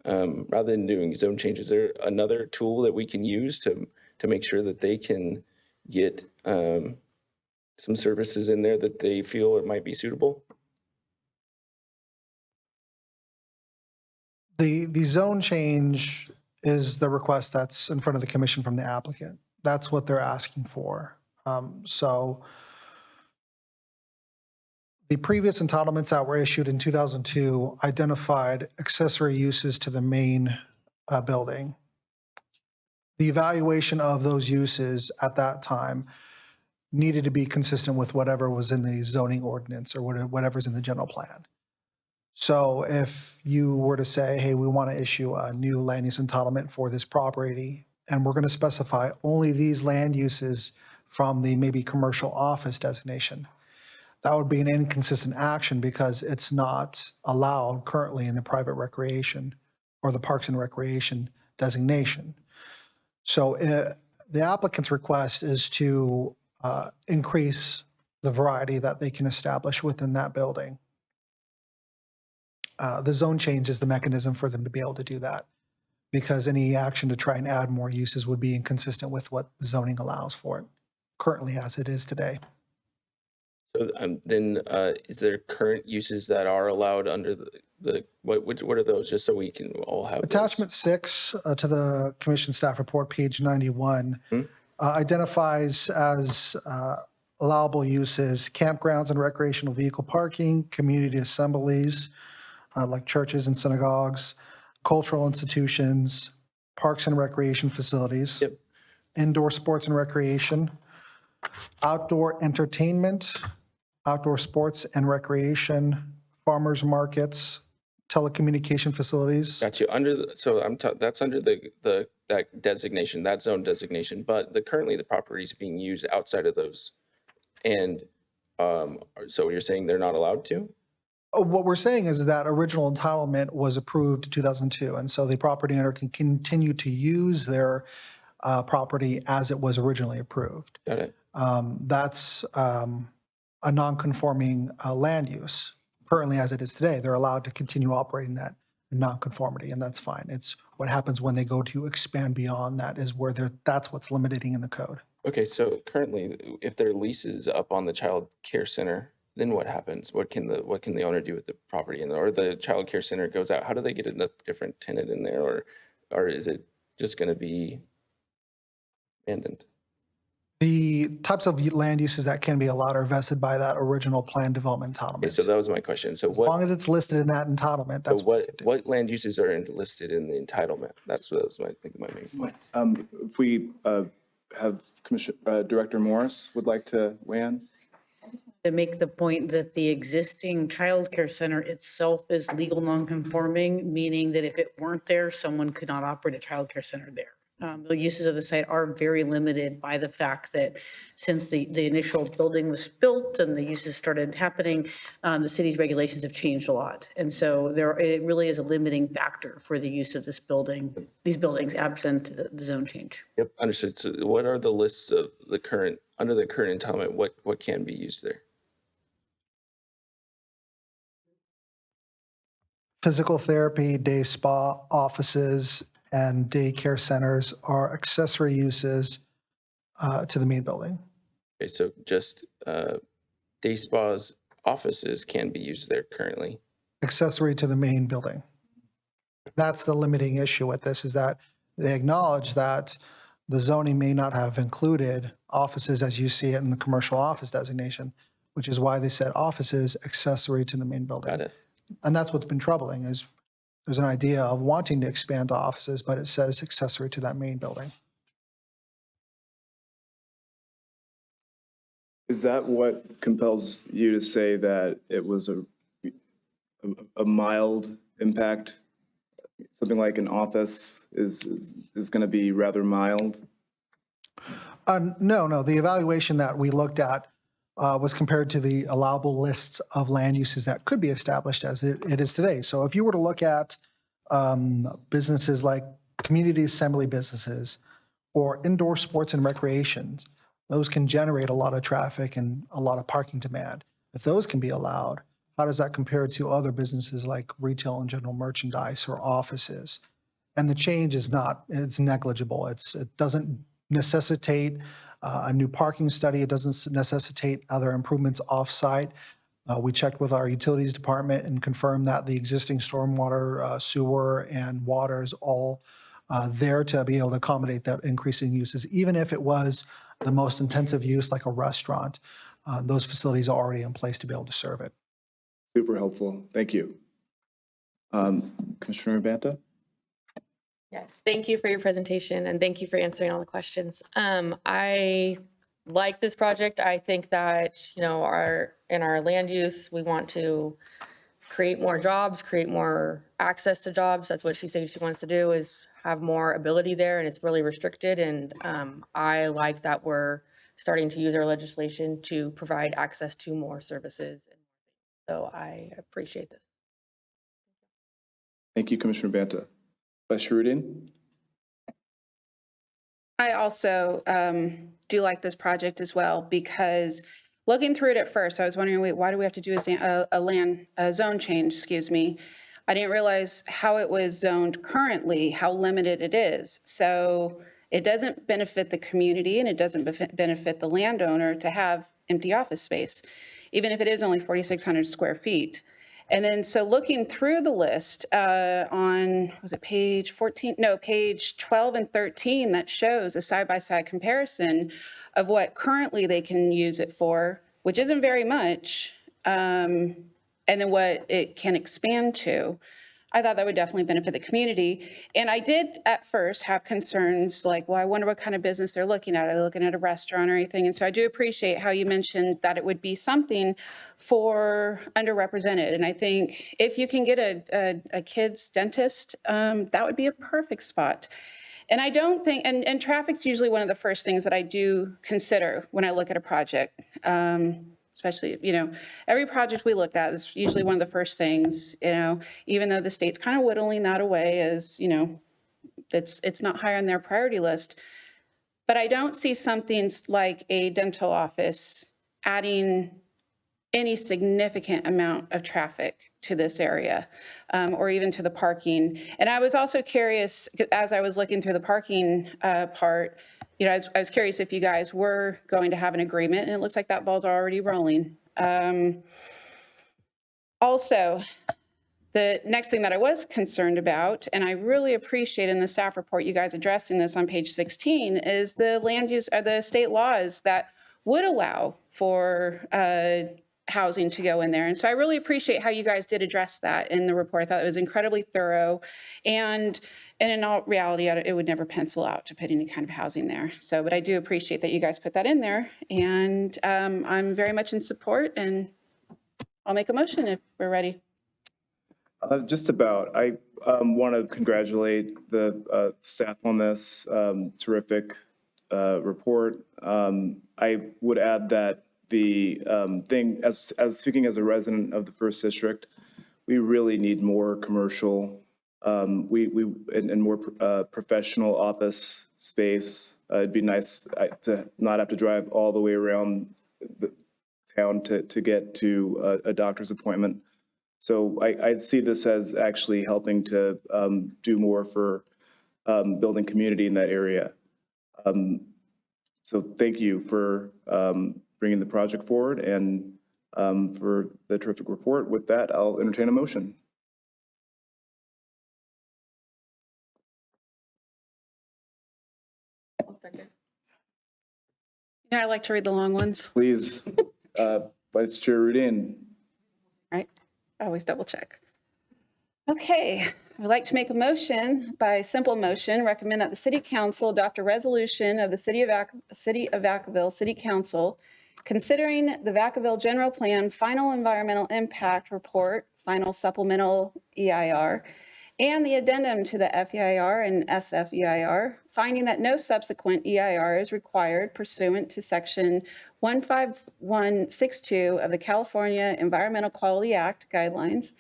rather than doing zone change, is there another tool that we can use to make sure that they can get some services in there that they feel it might be suitable? The zone change is the request that's in front of the commission from the applicant. That's what they're asking for. So the previous entitlements that were issued in 2002 identified accessory uses to the main building. The evaluation of those uses at that time needed to be consistent with whatever was in the zoning ordinance or whatever's in the general plan. So if you were to say, hey, we want to issue a new land use entitlement for this property, and we're going to specify only these land uses from the maybe commercial office designation, that would be an inconsistent action because it's not allowed currently in the private recreation or the parks and recreation designation. So the applicant's request is to increase the variety that they can establish within that building. The zone change is the mechanism for them to be able to do that, because any action to try and add more uses would be inconsistent with what the zoning allows for it currently as it is today. So then is there current uses that are allowed under what are those, just so we can all have those? Attachment 6 to the commission staff report, page 91, identifies as allowable uses campgrounds and recreational vehicle parking, community assemblies like churches and synagogues, cultural institutions, parks and recreation facilities, Yep. indoor sports and recreation, outdoor entertainment, outdoor sports and recreation, farmers markets, telecommunication facilities. Got you. That's under that designation, that zone designation, but currently the property is being used outside of those. And so you're saying they're not allowed to? What we're saying is that original entitlement was approved in 2002, and so the property owner can continue to use their property as it was originally approved. Got it. That's a non-conforming land use. Currently, as it is today, they're allowed to continue operating that in non-conformity, and that's fine. It's what happens when they go to expand beyond that is where that's what's limiting in the code. Okay, so currently, if their lease is up on the child care center, then what happens? What can the owner do with the property? Or the child care center goes out, how do they get a different tenant in there, or is it just going to be abandoned? The types of land uses that can be allowed are vested by that original plan development entitlement. Okay, so that was my question. So as long as it's listed in that entitlement, that's what land uses are listed in the entitlement? That was my main point. If we have Director Morris would like to weigh in. To make the point that the existing childcare center itself is legal nonconforming, meaning that if it weren't there, someone could not operate a childcare center there. The uses of the site are very limited by the fact that since the initial building was built and the uses started happening, the city's regulations have changed a lot. And so it really is a limiting factor for the use of these buildings absent the zone change. Yep, understood. So what are the lists of under the current entitlement, what can be used there? Physical therapy, day spa, offices, and daycare centers are accessory uses to the main building. Okay, so just day spas, offices can be used there currently. Accessory to the main building. That's the limiting issue with this, is that they acknowledge that the zoning may not have included offices as you see it in the commercial office designation, which is why they said offices accessory to the main building. Got it. And that's what's been troubling, is there's an idea of wanting to expand to offices, but it says accessory to that main building. Is that what compels you to say that it was a mild impact? Something like an office is going to be rather mild? No. The evaluation that we looked at was compared to the allowable lists of land uses that could be established as it is today. So if you were to look at businesses like community assembly businesses or indoor sports and recreations, those can generate a lot of traffic and a lot of parking demand. If those can be allowed, how does that compare to other businesses like retail and general merchandise or offices? And the change is it's negligible. It doesn't necessitate a new parking study. It doesn't necessitate other improvements off-site. We checked with our utilities department and confirmed that the existing stormwater, sewer, and water is all there to be able to accommodate that increase in uses. Even if it was the most intensive use like a restaurant, those facilities are already in place to be able to serve it. Super helpful. Thank you. Commissioner Banta? Yes, thank you for your presentation and thank you for answering all the questions. I like this project. I think that, in our land use, we want to create more jobs, create more access to jobs. That's what she said she wants to do, is have more ability there, and it's really restricted. And I like that we're starting to use our legislation to provide access to more services. So I appreciate this. Thank you, Commissioner Banta. Vice Chair Rudin? I also do like this project as well, because looking through it at first, I was wondering, wait, why do we have to do a zone change, excuse me. I didn't realize how it was zoned currently, how limited it is. So it doesn't benefit the community and it doesn't benefit the landowner to have empty office space, even if it is only 4,600 square feet. And then, so looking through the list on, was it page 14? No, page 12 and 13, that shows a side-by-side comparison of what currently they can use it for, which isn't very much, and then what it can expand to. I thought that would definitely benefit the community. And I did at first have concerns like, well, I wonder what kind of business they're looking at. Are they looking at a restaurant or anything? And so I do appreciate how you mentioned that it would be something for underrepresented. And I think if you can get a kid's dentist, that would be a perfect spot. And I don't think, and traffic's usually one of the first things that I do consider when I look at a project. Especially, every project we look at is usually one of the first things, even though the state's kind of whittling that away as, it's not high on their priority list. But I don't see something like a dental office adding any significant amount of traffic to this area, or even to the parking. And I was also curious, as I was looking through the parking part, I was curious if you guys were going to have an agreement, and it looks like that ball's already rolling. Also, the next thing that I was concerned about, and I really appreciate in the staff report you guys addressing this on page 16, is the land use, or the state laws that would allow for housing to go in there. And so I really appreciate how you guys did address that in the report. I thought it was incredibly thorough. And in all reality, it would never pencil out to put any kind of housing there. So, but I do appreciate that you guys put that in there. And I'm very much in support, and I'll make a motion if we're ready. Just about. I want to congratulate the staff on this terrific report. I would add that the thing, as speaking as a resident of the first district, we really need more commercial, and more professional office space. It'd be nice to not have to drive all the way around the town to get to a doctor's appointment. So I see this as actually helping to do more for building community in that area. So thank you for bringing the project forward and for the terrific report. With that, I'll entertain a motion. I like to read the long ones. Please, Vice Chair Rudin. Right. I always double check. Okay, I'd like to make a motion, by simple motion, recommend that the City Council adopt a resolution of the City of Vacaville City Council considering the Vacaville General Plan Final Environmental Impact Report, Final Supplemental EIR, and the addendum to the FEIR and SFEIR, finding that no subsequent EIR is required pursuant to Section 15162 of the California Environmental Quality Act guidelines,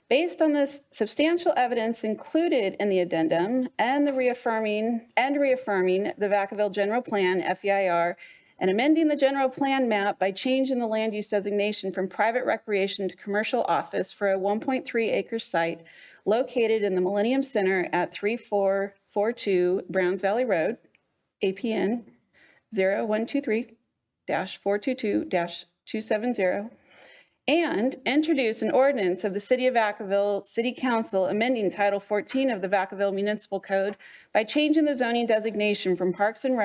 based on this substantial evidence included in the addendum and reaffirming the Vacaville General Plan FEIR and amending the general plan map by changing the land use designation from private recreation to commercial office for a 1.3 acre site located in the Millennium Center at 3442 Browns Valley Road, APN 0123-422-270, and introduce an ordinance of the City of Vacaville City Council amending Title 14 of the Vacaville Municipal Code by changing the zoning designation from Parks and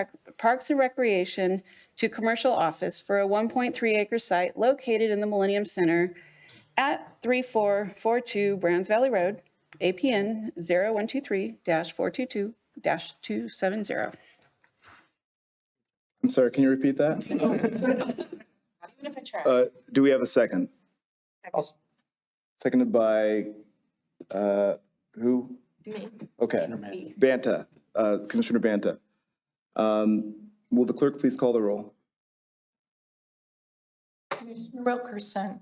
Recreation to commercial office for a 1.3 acre site located in the Millennium Center at 3442 Browns Valley Road, APN 0123-422-270. I'm sorry, can you repeat that? Do we have a second? Seconded by who? Me. Okay, Banta, Commissioner Banta. Will the clerk please call the roll? Commissioner Wilkerson.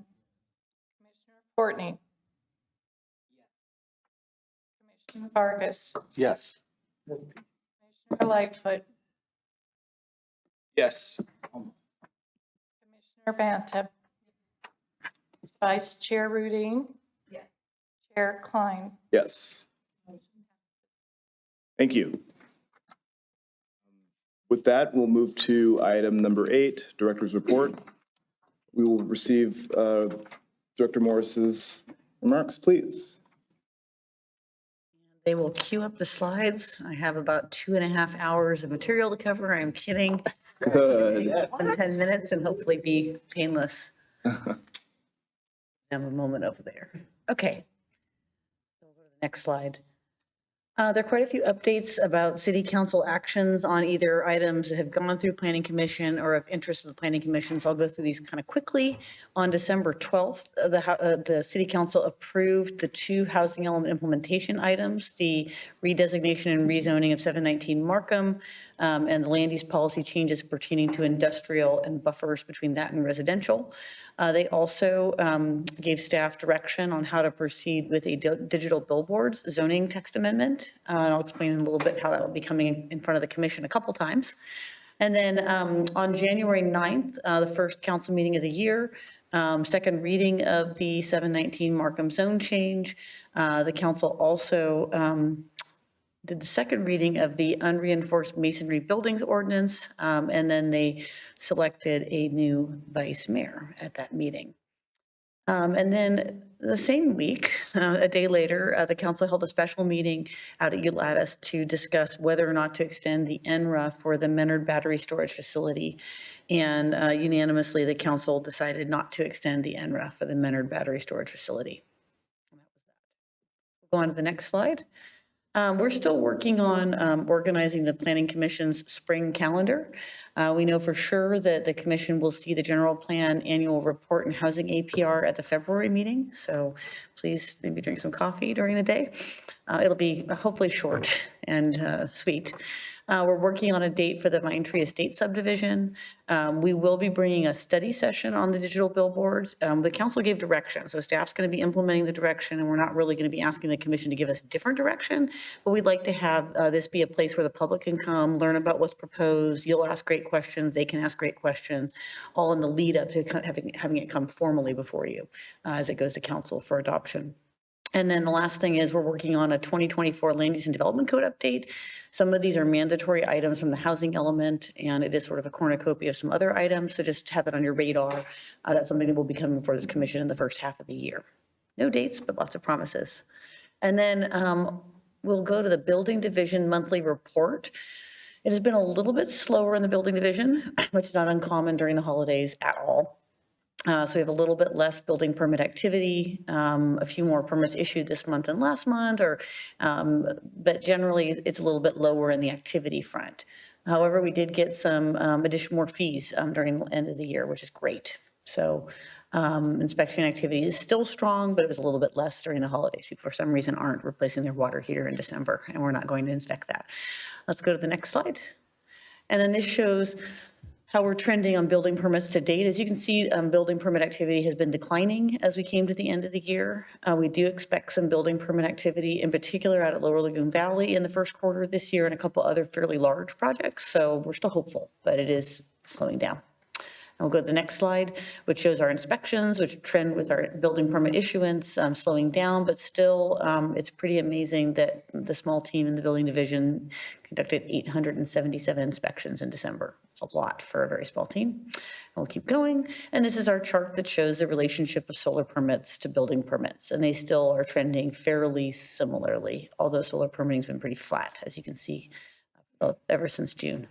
Commissioner Fortney. Commissioner Vargas. Yes. Commissioner Lightfoot. Yes. Commissioner Banta. Vice Chair Rudin. Yes. Chair Klein. Yes. Thank you. With that, we'll move to item number 8, Director's Report. We will receive Director Morris's Remarks, please. They will queue up the slides. I have about 2.5 hours of material to cover. I'm kidding. Good. 10 minutes and hopefully be painless. Have a moment over there. Okay. So we'll go to the next slide. There are quite a few updates about city council actions on either items that have gone through planning commission or of interest to the planning commission. So I'll go through these kind of quickly. On December 12th, the city council approved the 2 housing element implementation items, the redesignation and rezoning of 719 Markham, and the land use policy changes pertaining to industrial and buffers between that and residential. They also gave staff direction on how to proceed with a digital billboards zoning text amendment. And I'll explain in a little bit how that will be coming in front of the commission a couple times. And then on January 9th, the first council meeting of the year, second reading of the 719 Markham zone change. The council also did the second reading of the unreinforced masonry buildings ordinance, and then they selected a new vice mayor at that meeting. And then the same week, a day later, the council held a special meeting out at Ulatis to discuss whether or not to extend the NRA for the Menard Battery Storage Facility. And unanimously, the council decided not to extend the NRA for the Menard Battery Storage Facility. And that was that. We'll go on to the next slide. We're still working on organizing the Planning Commission's spring calendar. We know for sure that the commission will see the general plan annual report and housing APR at the February meeting. So please maybe drink some coffee during the day. It'll be hopefully short and sweet. We're working on a date for the Vine Tree Estate subdivision. We will be bringing a study session on the digital billboards. The council gave direction, so staff's going to be implementing the direction, and we're not really going to be asking the commission to give us different direction, but we'd like to have this be a place where the public can come, learn about what's proposed. You'll ask great questions, they can ask great questions, all in the lead up to having it come formally before you as it goes to council for adoption. And then the last thing is we're working on a 2024 land use and development code update. Some of these are mandatory items from the housing element, and it is sort of a cornucopia of some other items. So just have it on your radar. That's something that will be coming before this commission in the first half of the year. No dates, but lots of promises. And then we'll go to the building division monthly report. It has been a little bit slower in the building division, which is not uncommon during the holidays at all. So we have a little bit less building permit activity, a few more permits issued this month than last month, but generally it's a little bit lower in the activity front. However, we did get some more fees during the end of the year, which is great. So inspection activity is still strong, but it was a little bit less during the holidays. People, for some reason, aren't replacing their water heater in December, and we're not going to inspect that. Let's go to the next slide. And then this shows how we're trending on building permits to date. As you can see, building permit activity has been declining as we came to the end of the year. We do expect some building permit activity, in particular out at Lower Lagoon Valley in the first quarter of this year and a couple other fairly large projects. So we're still hopeful, but it is slowing down. And we'll go to the next slide, which shows our inspections, which trend with our building permit issuance slowing down, but still it's pretty amazing that the small team in the building division conducted 877 inspections in December. It's a lot for a very small team. And we'll keep going. And this is our chart that shows the relationship of solar permits to building permits. And they still are trending fairly similarly, although solar permitting has been pretty flat, as you can see, ever since June.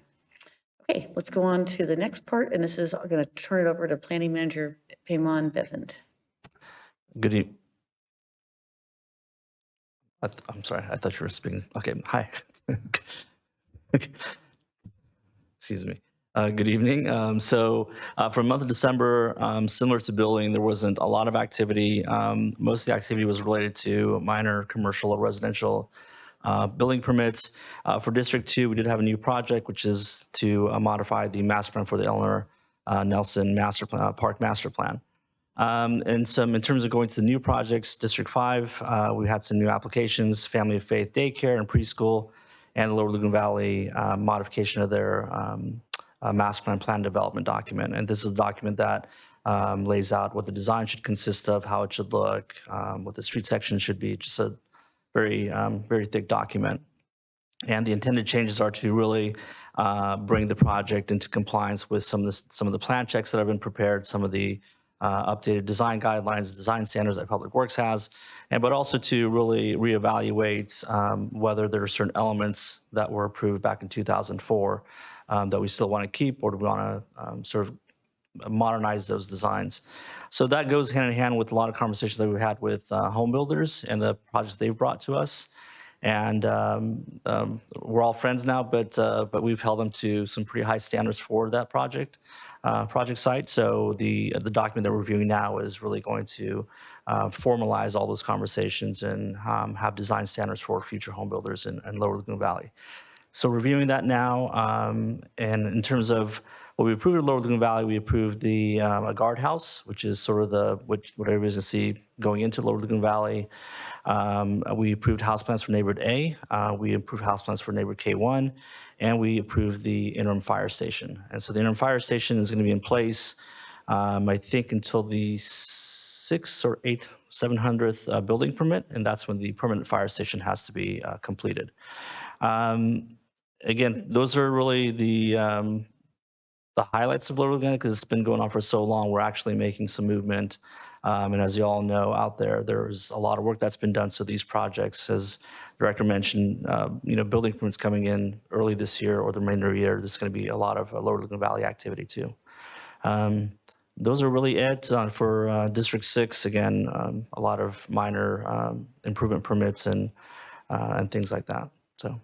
Okay, let's go on to the next part, and this is, I'm going to turn it over to Planning Manager Payman Bevind. Good evening. I'm sorry, I thought you were speaking. Okay, hi. Excuse me. Good evening. So for the month of December, similar to building, there wasn't a lot of activity. Most of the activity was related to minor commercial or residential building permits. For District 2, we did have a new project, which is to modify the master plan for the Eleanor Nelson Park Master Plan. And in terms of going to the new projects, District 5, we had some new applications, Family of Faith Daycare and Preschool, and the Lower Lagoon Valley modification of their master plan development document. And this is a document that lays out what the design should consist of, how it should look, what the street section should be, just a very, very thick document. And the intended changes are to really bring the project into compliance with some of the plan checks that have been prepared, some of the updated design guidelines, design standards that Public Works has, but also to really reevaluate whether there are certain elements that were approved back in 2004 that we still want to keep, or do we want to sort of modernize those designs. So that goes hand in hand with a lot of conversations that we've had with home builders and the projects they've brought to us. And we're all friends now, but we've held them to some pretty high standards for that project site. So the document that we're reviewing now is really going to formalize all those conversations and have design standards for future home builders in Lower Lagoon Valley. So reviewing that now, and in terms of what we approved in Lower Lagoon Valley, we approved a guardhouse, which is sort of what everybody's gonna see going into Lower Lagoon Valley. We approved house plans for neighborhood A. We approved house plans for neighborhood K1, and we approved the interim fire station. And so the interim fire station is going to be in place, I think, until the 6th or 8th, 700th building permit, and that's when the permanent fire station has to be completed. Again, those are really the highlights of Lower Lagoon because it's been going on for so long. We're actually making some movement. And as you all know out there's a lot of work that's been done. So these projects, as the director mentioned, building permits coming in early this year or the remainder of the year, there's going to be a lot of Lower Lagoon Valley activity too. Those are really it for District 6. Again, a lot of minor improvement permits and things like that. So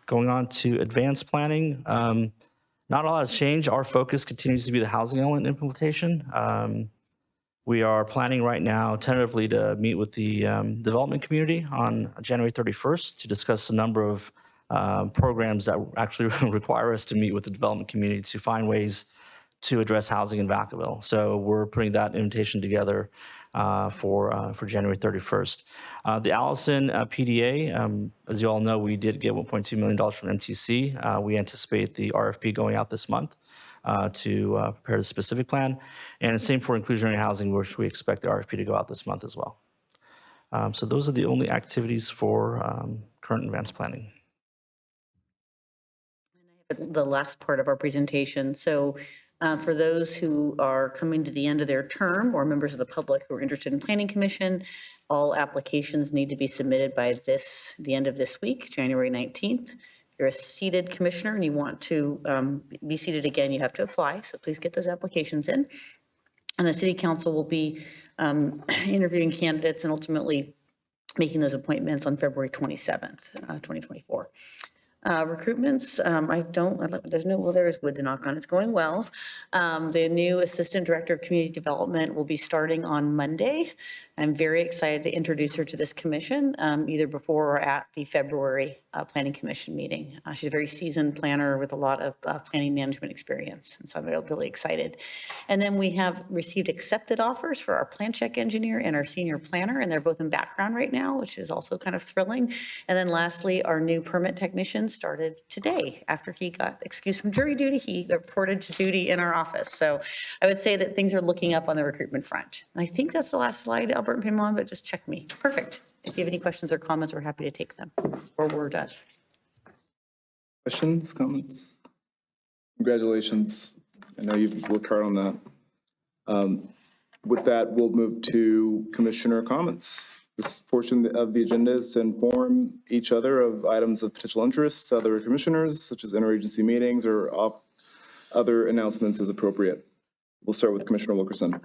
going on to advanced planning. Not a lot has changed. Our focus continues to be the housing element implementation. We are planning right now tentatively to meet with the development community on January 31st to discuss a number of programs that actually require us to meet with the development community to find ways to address housing in Vacaville. So we're putting that invitation together for January 31st. The Allison PDA, as you all know, we did get $1.2 million from MTC. We anticipate the RFP going out this month to prepare the specific plan. And the same for inclusionary housing, which we expect the RFP to go out this month as well. So those are the only activities for current advanced planning. The last part of our presentation. So for those who are coming to the end of their term or members of the public who are interested in Planning Commission, all applications need to be submitted by the end of this week, January 19th. If you're a seated commissioner and you want to be seated again, you have to apply. So please get those applications in. And the City Council will be interviewing candidates and ultimately making those appointments on February 27th, 2024. Recruitments, there is wood to knock on. It's going well. The new Assistant Director of Community Development will be starting on Monday. I'm very excited to introduce her to this commission, either before or at the February Planning Commission meeting. She's a very seasoned planner with a lot of planning management experience, and so I'm really excited. And then we have received accepted offers for our plan check engineer and our senior planner, and they're both in background right now, which is also kind of thrilling. And then lastly, our new permit technician started today after he got excused from jury duty. He reported to duty in our office. So I would say that things are looking up on the recruitment front. And I think that's the last slide, Albert and Pamela, but just check me. Perfect. If you have any questions or comments, we're happy to take them, or we're done. Questions, comments? Congratulations. I know you've worked hard on that. With that, we'll move to commissioner comments. This portion of the agenda is to inform each other of items of potential interest to other commissioners, such as interagency meetings or other announcements as appropriate. We'll start with Commissioner Wilkerson.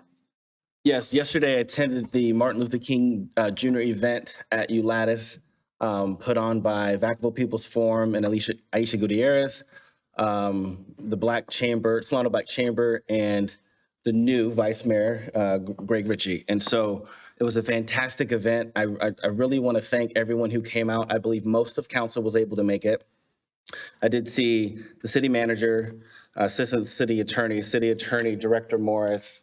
Yes, yesterday I attended the Martin Luther King Jr. event at ULatis, put on by Vacaville People's Forum and Aisha Gutierrez, the Black Chamber, Solano Black Chamber, and the new Vice Mayor, Greg Ritchie. And so it was a fantastic event. I really want to thank everyone who came out. I believe most of council was able to make it. I did see the city manager, assistant city attorney Director Morris,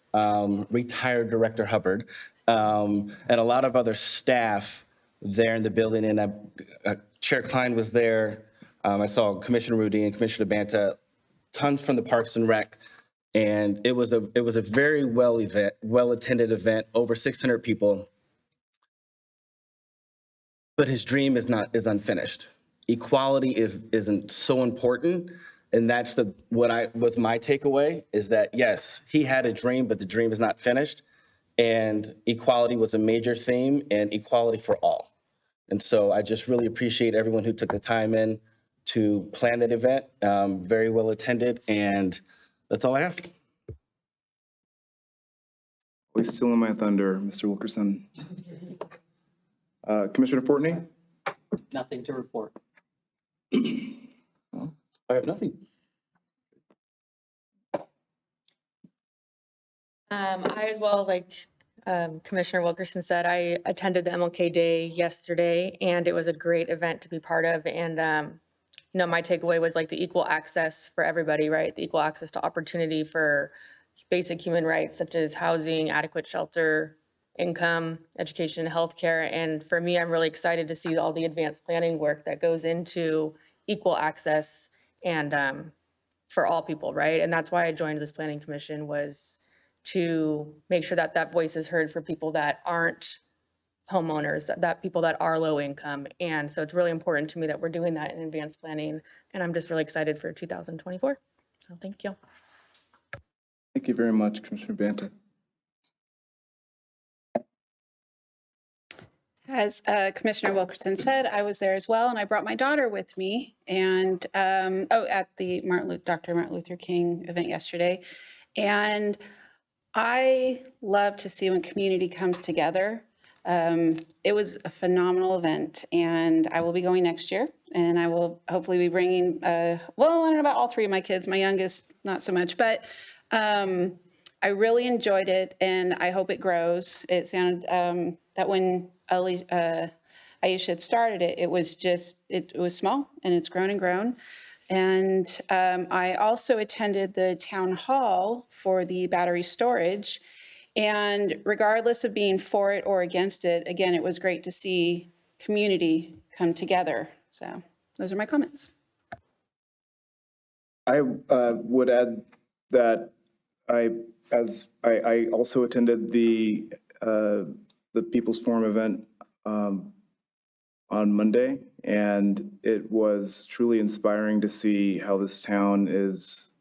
retired Director Hubbard, and a lot of other staff there in the building. And Chair Klein was there. I saw Commissioner Rudy and Commissioner Banta, tons from the Parks and Rec. And it was a very well attended event, over 600 people. But his dream is unfinished. Equality isn't so important, And that's was my takeaway is that, yes, he had a dream, but the dream is not finished. And equality was a major theme, and equality for all. And so I just really appreciate everyone who took the time in to plan that event. Very well attended, and that's all I have. Always stealing my thunder, Mr. Wilkerson. Commissioner Fortney? Nothing to report. I have nothing. I as well, like Commissioner Wilkerson said, I attended the MLK Day yesterday, and it was a great event to be part of. And my takeaway was like the equal access for everybody, right? The equal access to opportunity for basic human rights such as housing, adequate shelter, income, education, healthcare. And for me, I'm really excited to see all the advanced planning work that goes into equal access and for all people, right? And that's why I joined this planning commission, was to make sure that that voice is heard for people that aren't homeowners, that people that are low income. And so it's really important to me that we're doing that in advanced planning. And I'm just really excited for 2024. So thank you. Thank you very much, Commissioner Banta. As Commissioner Wilkerson said, I was there as well, and I brought my daughter with me. And at the Dr. Martin Luther King event yesterday, and I love to see when community comes together. It was a phenomenal event, and I will be going next year. And I will hopefully be bringing, I don't know about all three of my kids. My youngest, not so much, but I really enjoyed it, and I hope it grows. It sounded that when Aisha had started it, it was small, and it's grown and grown. And I also attended the town hall for the battery storage. And regardless of being for it or against it, again, it was great to see community come together. So those are my comments. I would add that I also attended the People's Forum event on Monday, and it was truly inspiring to see how this town is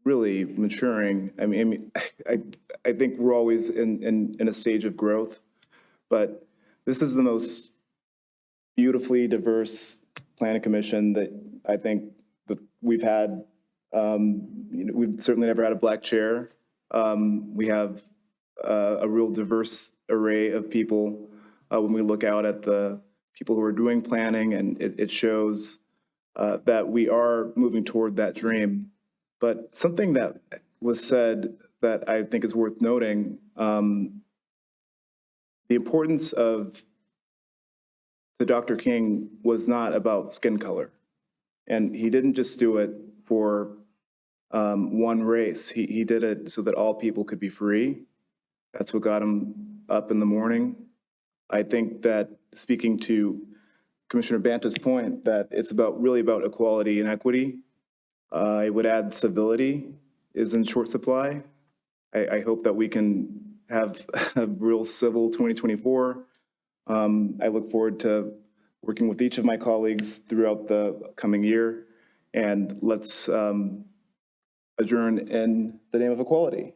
really maturing. I mean, I think we're always in a stage of growth, but this is the most beautifully diverse planning commission that I think that we've had. We've certainly never had a black chair. We have a real diverse array of people when we look out at the people who are doing planning, and it shows that we are moving toward that dream. But something that was said that I think is worth noting, the importance to Dr. King was not about skin color. And he didn't just do it for one race. He did it so that all people could be free. That's what got him up in the morning. I think that, speaking to Commissioner Banta's point, that it's really about equality and equity. I would add civility is in short supply. I hope that we can have a real civil 2024. I look forward to working with each of my colleagues throughout the coming year, and let's adjourn in the name of equality.